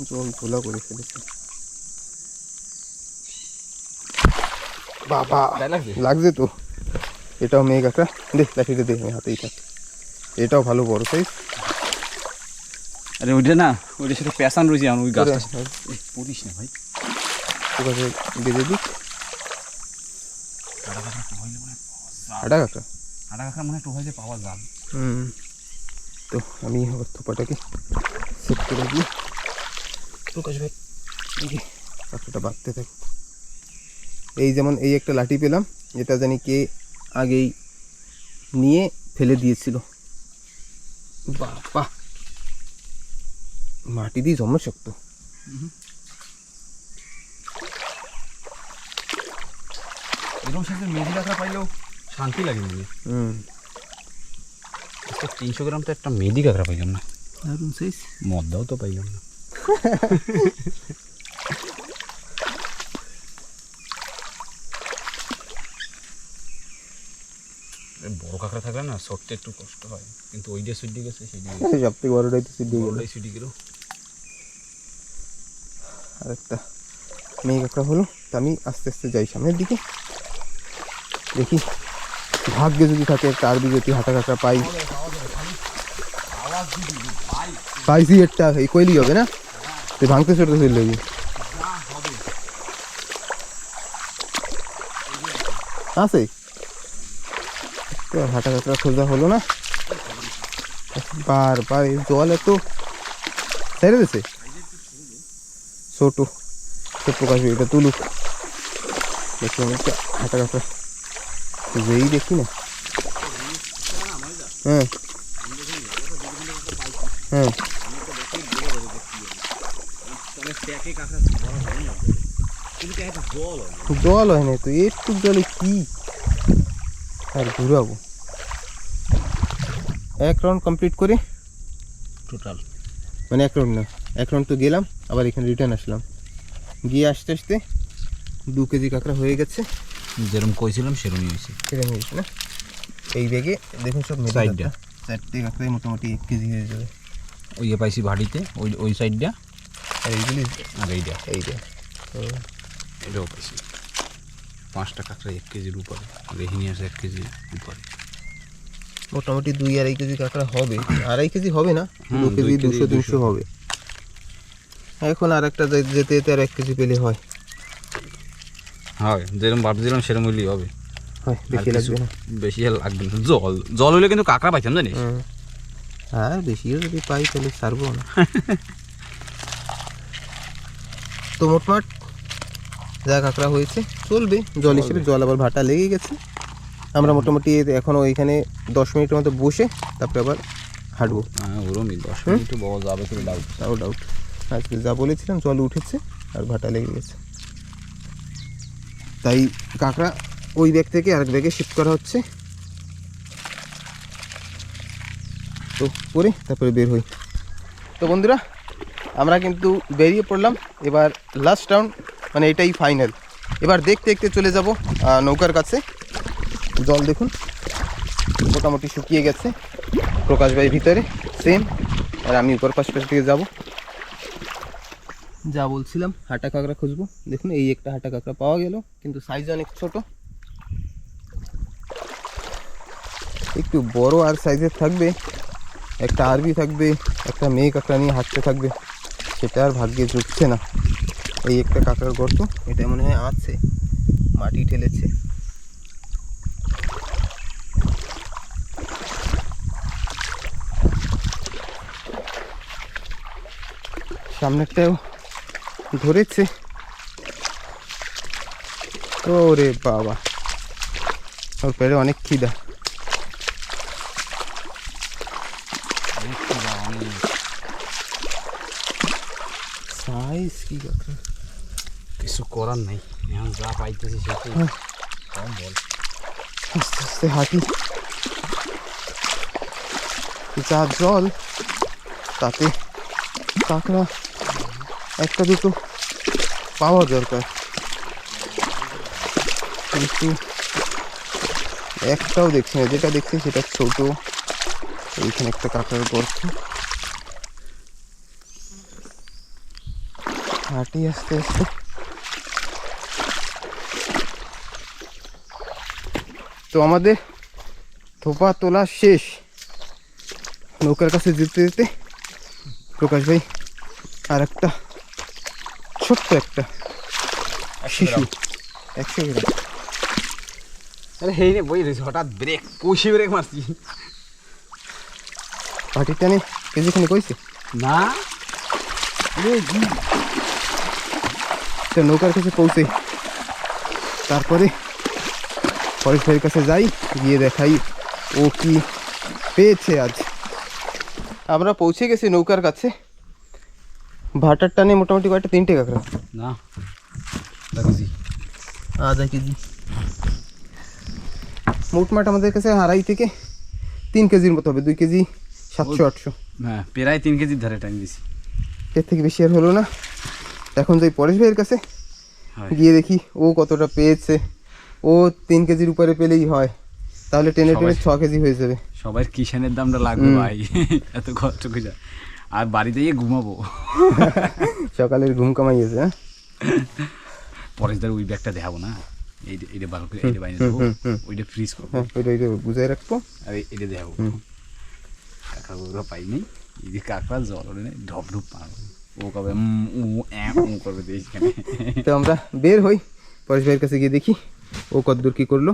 জল ঘোলা করে ফেলেছে বাবা, লাগছে তো। এটাও মেয়ে কাঁকড়া, দেখ লাঠিটা দে, আমি হাতেই থাক। এটাও ভালো বড় সাইজ। আরে ওইটা না, ওইটার সাথে প্যাশান রয়েছে, আমি ওই গাছটা পড়িস না ভাই। বেঁধে দিক হাঁটা কাঁকড়া, হাঁটা কাঁকড়া মনে একটু হয়েছে পাওয়া যাবে। তো আমি আবার থোপাটাকে সেট করে দিই। প্রকাশ ভাই দেখি কাঁকড়াটা বাঁধতে থাকি। এই যেমন এই একটা লাঠি পেলাম, যেটা জানি কে আগেই নিয়ে ফেলে দিয়েছিল। বাবা, মাটি দিয়ে জমা শক্ত। এরকম সাথে মেজি কাঁকড়া পাইলেও শান্তি লাগে মনে। 300 গ্রাম তো একটা মেদি কাঁকড়া পাইলাম না, দারুণ সাইজ। মদ্দাও তো পাইলাম না। বড় কাঁকড়া থাকলে না শর্টে একটু কষ্ট হয়, কিন্তু ওইটা সুইডি গেছে, সব থেকে বড়টাই তো সিদ্ধ গেল। সুইডি গেল। আর একটা মেয়ে কাঁকড়া হলো। তা আমি আস্তে আস্তে যাই সামনের দিকে, দেখি ভাগ্যে যদি থাকে একটা আরবি যদি হাঁটা কাঁকড়া পাই। পাইছি একটা, এই কইলি হবে না, তুই ভাঙতে ছোটতে ফেললে। আছে তো হাঁটা কাঁকড়া খোঁজা হলো না, বারবার এই জল এত ছেড়ে দিছে। ছোটো তো প্রকাশ এটা তুলুক, দেখি আমি একটা হাঁটা কাঁকড়া যেই দেখি না। হ্যাঁ হ্যাঁ জল হয় না তো, একটু জলে কি আর ঘুরাবো। এক রাউন্ড কমপ্লিট করে টোটাল মানে এক রাউন্ড না, এক রাউন্ড তো গেলাম, আবার এখানে রিটার্ন আসলাম, গিয়ে আসতে আসতে 2 কেজি কাঁকড়া হয়ে গেছে। যেরকম কইছিলাম সেরকমই হয়েছে। সেরকম হয়েছে না? এই ব্যাগে দেখুন সব মেটে সাইডটা। 4টে কাঁকড়াই মোটামুটি 1 কেজি হয়ে যাবে। ওই পাইছি ভাড়িতে, ওই সাইডটা আর এইগুলি আর এইটা এইটা এটাও পাইছি। 5টা কাঁকড়া 1 কেজির উপরে, রেহিনি আছে 1 কেজির উপরে। মোটামুটি 2-2.5 কেজি কাঁকড়া হবে, 2.5 কেজি হবে না, 2 2 কেজি কেজি 200-300 হবে। এখন আর একটা যেতে যেতে আর 1 কেজি পেলে হয়, হয় যেরকম ভাবছিলাম সেরকম হইলেই হবে, হয় বেশি লাগবে না। বেশি আর লাগবে না। জল জল হইলে কিন্তু কাঁকড়া পাইতাম জানিস। আর বেশিও যদি পাই তাহলে ছাড়বো না। তো মোটমাট যা কাঁকড়া হয়েছে চলবে জল হিসেবে, জল আবার ভাটা লেগে গেছে। আমরা মোটামুটি এখনও এখানে 10 মিনিটের মতো বসে তারপরে আবার হাঁটবো। হ্যাঁ ওরমই 10 মিনিট বড় যাবে তো ডাউট। তাও ডাউট, আজকে যা বলেছিলাম জল উঠেছে আর ভাটা লেগে গেছে, তাই কাঁকড়া ওই ব্যাগ থেকে আরেক ব্যাগে শিফট করা হচ্ছে। তো করে তারপরে বের হই। তো বন্ধুরা আমরা কিন্তু বেরিয়ে পড়লাম, এবার লাস্ট রাউন্ড মানে এটাই ফাইনাল। এবার দেখতে দেখতে চলে যাব নৌকার কাছে। জল দেখুন মোটামুটি শুকিয়ে গেছে, প্রকাশ ভাই ভিতরে সেম, আর আমি উপর পাশ থেকে যাব। যা বলছিলাম হাঁটা কাঁকড়া খুঁজবো, দেখুন এই একটা হাঁটা কাঁকড়া পাওয়া গেল, কিন্তু সাইজ অনেক ছোট, একটু বড় আর সাইজের থাকবে, একটা আরবি থাকবে, একটা মেয়ে কাঁকড়া নিয়ে হাঁটতে থাকবে, সেটা আর ভাগ্যে জুটছে না। এই একটা কাঁকড়ার গর্ত, এটা মনে হয় আছে, মাটি ঠেলেছে। সামনেরটাও ধরেছে, ওরে বাবা ওর পেটে অনেক খিদা। সাইজ কি কাঁকড়া, কিছু করার নাই, এখন যা পাইতেছি সেটাই কম বল। আস্তে আস্তে হাঁটি, যা জল তাতে কাঁকড়া একটা দুটো পাওয়া দরকার, কিন্তু একটাও দেখছি না, যেটা দেখছি সেটা ছোট। এইখানে একটা কাঁকড়ার গর্ত, হাঁটি আস্তে আস্তে। তো আমাদের থোপা তোলা শেষ, নৌকার কাছে যেতে যেতে প্রকাশ ভাই আর একটা ছোট্ট একটা শিশু 100 গ্রাম। আরে হেই রে বই রয়েছে, হঠাৎ ব্রেক কষে ব্রেক মারছি। পাটির টানে কেজিখানে কইছে না তো নৌকার কাছে পৌঁছে তারপরে পরেশ ভাইয়ের কাছে যাই, গিয়ে দেখাই ও কি পেয়েছে আজ। আমরা পৌঁছে গেছি নৌকার কাছে, ভাটার টানে মোটামুটি কয়টা 3টে কাঁকড়া, না দেখছি আধা কেজি মোটমাট আমাদের কাছে 2.5 থেকে 3 কেজির মতো হবে, 2 কেজি 700-800, হ্যাঁ প্রায় 3 কেজির ধারে টাইম দিছি। এর থেকে বেশি আর হলো না। এখন যাই পরেশ ভাইয়ের কাছে, হয়। গিয়ে দেখি ও কতটা পেয়েছে। ও 3 কেজির উপরে পেলেই হয়, তাহলে টেনে টেনে 6 কেজি হয়ে যাবে। সবাই কিষানের দামটা লাগবে ভাই, এত কষ্ট করে আর বাড়িতে গিয়ে ঘুমাবো। সকালের ঘুম কামাইয়েছে। হ্যাঁ পরেশদার ওই ব্যাগটা দেখাবো না, এইটা ভালো করে এইটা বাইরে দেবো, ওইটা ফ্রিজ করবো, হ্যাঁ ওইটা ওইটা বুঝাই রাখবো। আর এইটা দেখাবো। কাঁকড়াগুলো পাই নেই, এই কাঁকড়া জল ওঠে নেই, ঢপ ঢুপ পারবো, ও কবে ও করবে এইখানে। তো আমরা বের হই, পরেশ ভাইয়ের কাছে গিয়ে দেখি ও কতদূর কি করলো।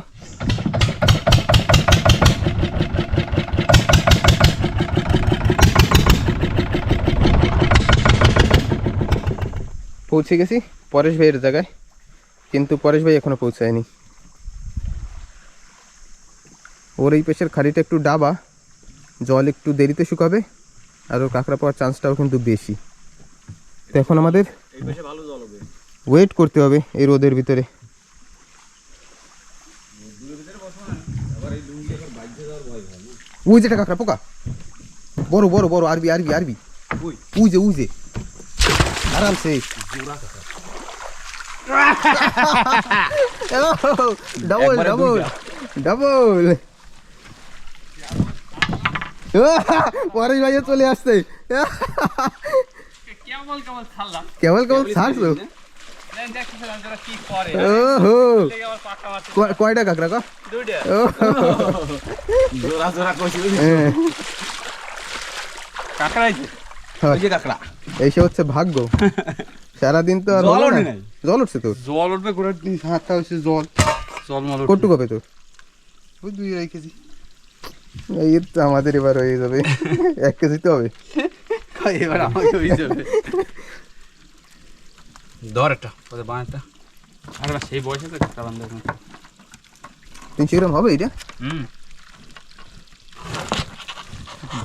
পৌঁছে গেছি পরেশ ভাইয়ের জায়গায়, কিন্তু পরেশ ভাই এখনো পৌঁছায়নি। ওর এই পেশের খাড়িটা একটু ডাবা, জল একটু দেরিতে শুকাবে, আর ওর কাঁকড়া পাওয়ার চান্সটাও কিন্তু বেশি। তো এখন আমাদের ওয়েট করতে হবে এই রোদের ভিতরে। ওই যেটা কাঁকড়া পোকা, বড় বড় বড়, আরবি আরবি আরবি, উজে উজে আরামসে। ডবল ডবল ডবল, পরেশ ভাইয়া চলে আসছে। কেবল কেবল ছাড়লাম, কেবল কেবল ছাড়ছো। দেখতেছিলাম যারা কি করে। ওহো, আমার পাকা মারছে কয়টা কাঁকড়া কা? দুইটা। জোড়া জোড়া কইছিল কাকড়াই ওই যে কাকড়া। এইসব হচ্ছে ভাগ্য। সারাদিন তো আর জল হলো না। ওঠে নাই। জল উঠছে তোর? জল উঠবে করে হাতটা হচ্ছে জল মল কটু কবে তোর? ওই 2.5 কেজি। এই তো আমাদের এবার হয়ে যাবে 1 কেজি তো হবে। এবার আমাকে হয়ে যাবে। ধর একটা ওদের বাঁটা। আরে বা সেই বয়সে তো কাকড়া বান্ধব। 300 গ্রাম হবে এটা?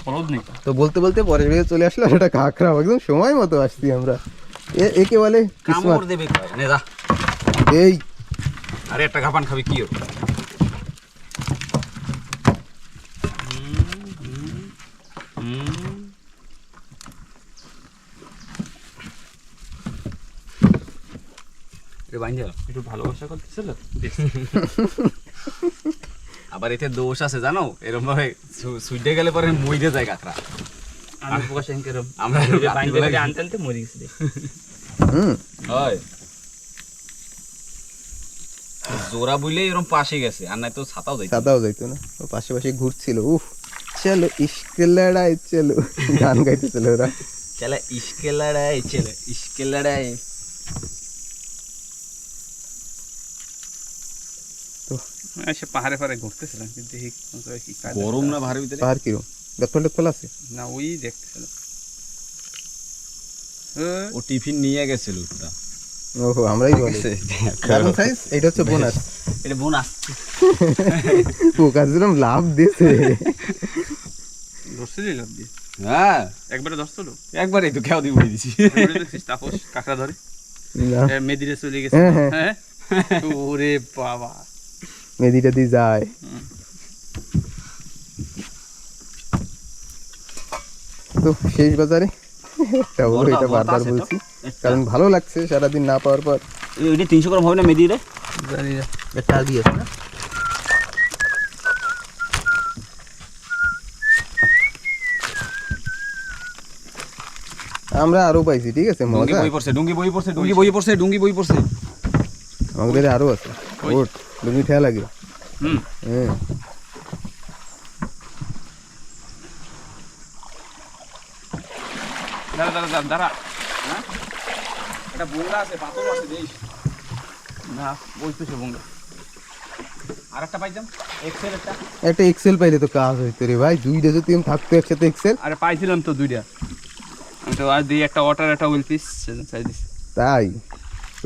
বলদ নেই তো বলতে বলতে পরেশ ভাইয়া চলে আসলো, আর একটা কাঁকড়া একদম সময় মতো আসছি আমরা। একে বলে কিসমত। কামড় দেবে কয় নে যা। এই আরে একটা গাপান খাবি কি ওর? এটা বাইন্ধে দাও। একটু ভালোবাসা করতেছিল। আবার এতে দোষ আছে জানো, এরকম ভাবে সুইডে গেলে পরে মইরে যায় কাকড়া। আমি প্রকাশ এনকেরম আমরা বাইন্দে করে আনতে আনতে মরে গেছি। হুম, হয় জোড়া বইলে এরকম পাশে গেছে, আর নাই তো ছাতাও যাইতো। সাদাও যাইতো না, ও পাশে পাশে ঘুরছিল। উফ, চলো ইশকে লড়াই চলো, গান গাইতেছিল ওরা। চলে ইশকে লড়াই, চলে ইশকে লড়াই। এসে পাহাড়ে পাহাড়ে ঘুরতেছিলাম, কিন্তু দেখি কোন জায়গায় কি কাজ। গরম না ভারের ভিতরে? পাহাড় কিরম বেতফল টেতফল আছে? না ওই দেখতেছিলাম। ও টিফিন নিয়ে গেছিল ওটা। ওহো, আমরাই বলি দারুণ সাইজ। এটা হচ্ছে বোনাস। এটা বোনাস। পোকার যেরকম লাভ দিয়েছে। ধরছিলি লাভ দিয়ে হ্যাঁ একবারে ধরছিল। একবারই তো খেয়াল দিয়ে উড়ে দিছি। তাপস কাঁকড়া ধরে না, মেদিরে চলে গেছে। হ্যাঁ, হ্যাঁ। হ্যাঁ ওরে বাবা, মেদিটা দিয়ে যায়। তো শেষ বাজারে একটা হলো, বড়টা- এটা বড়টা বারবার আছে তো? বলছি, কারণ ভালো লাগছে সারাদিন না পাওয়ার পর। ওইটা 300 গ্রাম হবে না মেদি রে? জানি না। একটা আরবি আছে না? আমরা আরো পাইছি, ঠিক আছে, ডুঙ্গি মজা। বই পড়ছে, ডুঙ্গি বই পড়ছে, ডুঙ্গি বই পড়ছে, ডুঙ্গি বই পড়ছে। আমাদের আরো আছে। ওট ডুঙ্গি ঠেয়া লাগে। হুম হ্যাঁ, দাঁড়া দাঁড়া দাঁড়া দাঁড়া। এটা বোঙ্গা আছে, পাথর আছে দেশ। না বলতেছে বঙ্গা। আর একটা পাইতাম এক্সেল একটা। একটা এক্সেল পাইলে তো কাজ হইতো রে ভাই। দুইটা যদি আমি থাকতো একসাথে এক্সেল। আরে পাইছিলাম তো দুইটা। আমি তো আর দিই একটা ওয়াটার একটা উইল পিস চাই দিস। তাই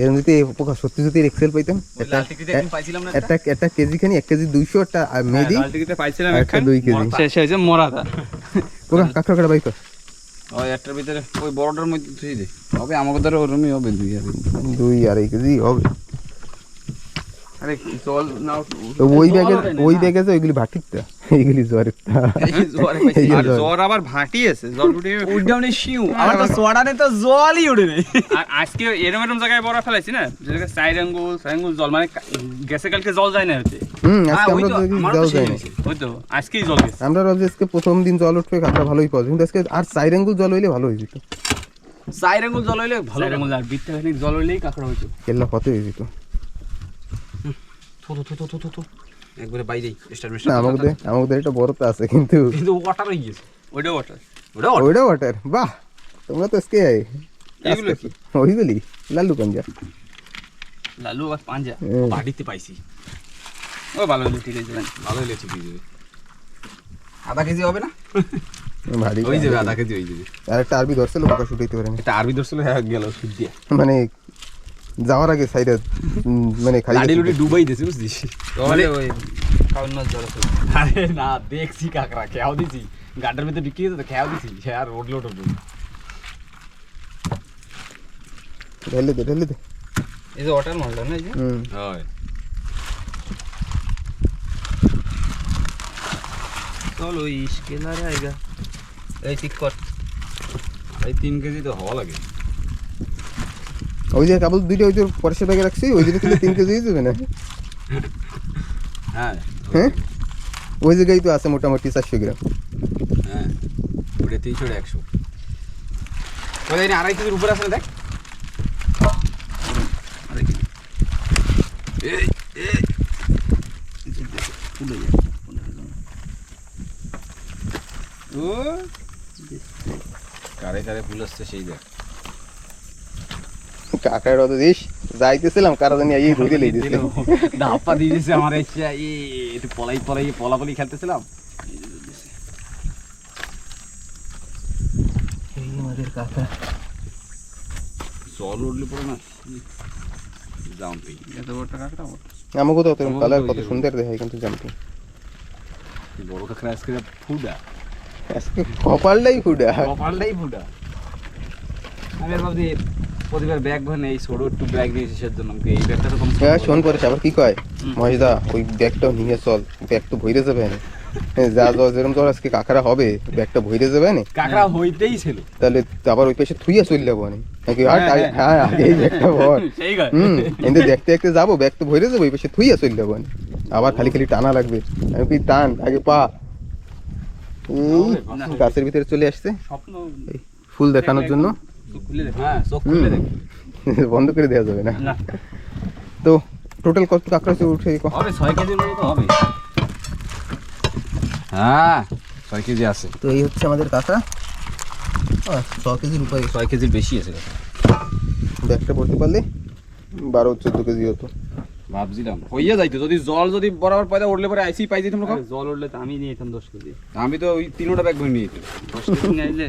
এরকম যদি পোকা সত্যি সত্যি এক্সেল পাইতাম, ওই লাল টিকিটে একদিন পাইছিলাম না একটা একটা কেজি খানি 1 কেজি 200, একটা মেদি লালটিকিতে পাইছিলাম একটা একখান 2 কেজি। শেষ হয়েছে মরাটা। পোকা কাঁকড়া কাটা বাইক ওই একটার ভিতরে ওই বড়টার মধ্যে ধুই দে। হবে আমাদের দ্বারা ওরমই হবে 2-2.5 কেজি হবে। আরে জল নাও। তো ওই জল ব্যাগে ওঠে না, ওই না। ব্যাগে আছে ওইগুলি ভাটিকটা, এইগুলি জ্বরেরটা। এই যে আর জ্বর। জ্বর আবার ভাটি আছে, জল উঠে। উডাউনে শিউ আমার তো সোয়াডানে তো জলই উড়ে নেই। আর আজকে এরম এরম জায়গায় বড় ফেলাইছি না, যেটাকে সাইড আঙ্গুল জল, মানে গেছে কালকে জল যায় না হতে। আজকে ওই আমরা তো, দেখি আমারও তো জল সেই যায় না। হয়েছে। ওই তো আজকেই জল গেছে। আমরা ভাবছি আজকে প্রথম দিন জল উঠবে, কাঁকড়া ভালোই পাওয়া যায়, কিন্তু আজকে আর সাইরেঙ্গুল জল হইলে ভালো হয়ে যেত। সাইড আঙ্গুল জল হইলে ভালো। সাইড আঙ্গুল আর বিটটা খানিক জল হইলেই কাঁকড়া হইতো। কেল্লা কত হয়ে যেত। থু একবারে বাইরে স্টার না, আমাদের একটা বড়টা আছে, কিন্তু কিন্তু ওয়াটার হয়ে গেছে। ওইটা ওয়াটার। ওটা ওইটা ওয়াটার। বাহ, তোমরা তো আজকে এগুলো কি? ওইগুলি লাল্লু পাঞ্জা। লালু আর পাঞ্জা বাড়িতে পাইছি। ও ভালো হলো, ঠিক আছে ভালো হলে ঠিক হয়ে যাবে। আধা কেজি হবে না? ভারী হয়ে যাবে, আধা কেজি হয়ে যাবে। আর একটা আরবি ধরছিল পোকা শুটাইতে পারেনি, এটা আরবি ধরছিল, হ্যাঁ গেল সুদ দিয়ে। মানে যাওয়ার আগে সাইডে মানে খালি লাডি লুডি ডুবাই দিয়েছি বুঝছিস? তাহলে ওই কাউন মাছ ধরা ছিল। আরে না, দেখছি কাকড়া খেয়াও দিছি, গাড্ডার ভিতরে বিক্রি হতো তো খেয়াও দিছি, সে আর উঠলো টুটলো। ঢেলে দে এই যে ওটার মাছটা না, এই যে হয় চল ওই স্কেলারে আইগা এই ঠিক কর। এই 3 কেজি তো হওয়া লাগে। ওই যে কাবল দুইটা ওই যে পরেশের ব্যাগে রাখছি, ওই দিকে তুলে 3 কেজি যাবে না? হ্যাঁ হ্যাঁ ওই জায়গায় তো আছে মোটামুটি 400 গ্রাম। হ্যাঁ, ওটা 300 100। ওই জানি 2.5 কেজির উপরে আছে না, দেখ। এই ও কারে কারে ফুল আসছে সেই দেখ। কাকার অত দিস যাইতেছিলাম, কারা জানি এই ধরে লই দিছিল। ধাপ্পা দিয়ে দিয়েছে আমার ইচ্ছা, একটু পলাপলি খেলতেছিলাম। এই আমাদের কাকা জল উঠলে পরে না জাম্পিং। এত বড় কাঁকড়া আমাকে তো তোর কালার কত সুন্দর দেখায়, কিন্তু জানতে বড় কাঁকড়া আজকে ফুডা, আজকে কপালটাই ফুডা। কপালটাই ফুডা। আমি আর ভাবছি প্রতিবার ব্যাগ ভরে এই ছোট একটু ব্যাগ নিয়েছি সের জন্য, এই ব্যাগটা তো কম। হ্যাঁ শোন পরেশ আবার কি কয় মহেশদা, ওই ব্যাগটাও নিয়ে চল, ব্যাগ তো ভইরে যাবে না। যা যেরকম তোর আজকে কাকারা হবে, ব্যাগটা ভইরে যাবে না, কাঁকড়া হইতেই ছিল। তাহলে আবার ওই পাশে থুইয়া চলে যাবো নাকি? হ্যাঁ আগে এই ব্যাগটা ভর। সেই গায় এতে দেখতে দেখতে যাবো, ব্যাগ তো ভরে যাবো, ওই পাশে থুইয়া চলে যাবো, আবার খালি খালি টানা লাগবে। আমি কি টান আগে পা, এই গাছের ভিতরে চলে আসছে স্বপ্ন এই ফুল দেখানোর জন্য। খুলে দেখ। হ্যাঁ, চোখ খুলে দেখ। বন্ধ করে দেওয়া যাবে না। না তো টোটাল কত কাঁকড়া উঠে হবে 6 কেজির মতো তো হবে। হ্যাঁ 6 কেজি আছে। তো এই হচ্ছে আমাদের কাঁকড়া, 6 কেজির উপরে। 6 কেজির বেশি আছে। ব্যাগটা পড়তে পারলে 12-14 কেজি হতো। ভাবছিলাম হইয়া যাইতো যদি জল যদি বরাবর পয়দা উঠলে পরে আইসি পাই যেতাম। জল উঠলে তো আমি নিয়ে যেতাম 10 কেজি। আমি তো ওই 3টা ব্যাগ ভরে নিয়ে যেতাম। 10 কেজি নিয়ে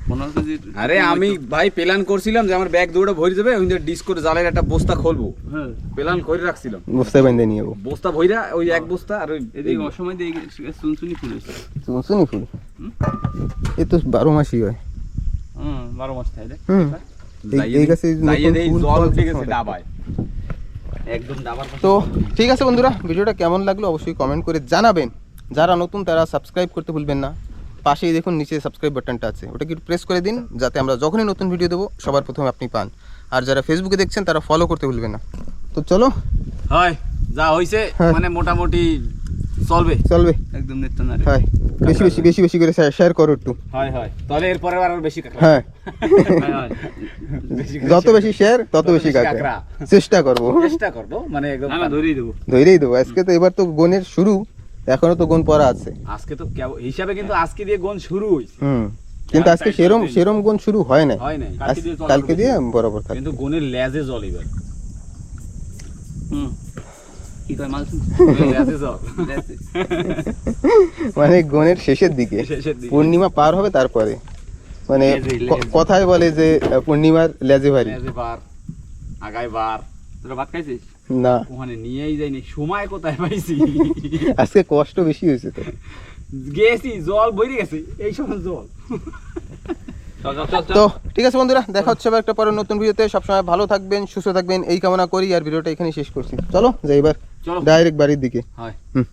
15 কেজি। আরে আমি ভাই প্ল্যান করছিলাম যে আমার ব্যাগ দুটো ভরে যাবে, ওই ডিস করে জালের একটা বস্তা খুলবো, হ্যাঁ প্ল্যান করে রাখছিলাম। বস্তায় বেঁধে নিয়ে যাবো। বস্তা ভইরা ওই এক বস্তা আর ওই এদিকে অসময় দিয়ে চুনচুনি ফুল হয়েছে। শুনি ফুল এ তো 12 মাসই হয়। 12 মাস থাকে দেখ। এই গাছে যাইয়ে দেই নতুন ফুল জল ফল উঠে গেছে সময় ডাবায়, একদম ডাবার পাশে। তো ঠিক আছে বন্ধুরা, ভিডিওটা কেমন লাগলো অবশ্যই কমেন্ট করে জানাবেন। যারা নতুন তারা সাবস্ক্রাইব করতে ভুলবেন না। পাশেই দেখুন নিচে সাবস্ক্রাইব বাটনটা আছে, ওটাকে একটু প্রেস করে দিন, যাতে আমরা যখনই নতুন ভিডিও দেবো সবার প্রথমে আপনি পান। আর যারা ফেসবুকে দেখছেন তারা ফলো করতে ভুলবেন না। তো চলো, হয় যা হইছে, হ্যাঁ। মানে মোটামুটি চলবে। একদম নিত্য না হয় বেশি বেশি করে শেয়ার করো একটু। হয় তাহলে এরপরে আরো বেশি কাঁকড়া। হ্যাঁ বেশি করে যত বেশি শেয়ার তত বেশি কাঁকড়া চেষ্টা করবো। চেষ্টা করবো, মানে একদম আমি ধরেই দেবো। ধরেই দেবো। আজকে তো এবার তো গোনের শুরু, এখনো তো গোন পড়া আছে। আজকে তো হিসাবে কিন্তু আজকে দিয়ে গোন শুরু হইছে, কিন্তু আজকে সেরম গোন শুরু হয় নাই, হয় নাই। কালকে দিয়ে বরাবর থাকে। কিন্তু গোনের লেজে জল এবার, কি কয় মাল লেজে জল। মানে গোনের শেষের দিকে, শেষের দিকে। পূর্ণিমা পার হবে তারপরে, মানে লেজে। কথায় বলে যে পূর্ণিমার লেজে ভারী। লেজে বার আগায় বার। তোরা ভাত খাইছিস? না ওখানে নিয়েই যাইনি, সময় কোথায় পাইছি। আজকে কষ্ট বেশি হয়েছে তো। গেছি জল বইরে গেছে, এই সময় জল। তো ঠিক আছে বন্ধুরা, দেখা হচ্ছে আবার একটা পরে নতুন ভিডিওতে। সবসময় ভালো থাকবেন, সুস্থ থাকবেন এই কামনা করি। আর ভিডিওটা এখানেই শেষ করছি। চলো যাই এবার চলো ডাইরেক্ট বাড়ির দিকে। হয়। হুম।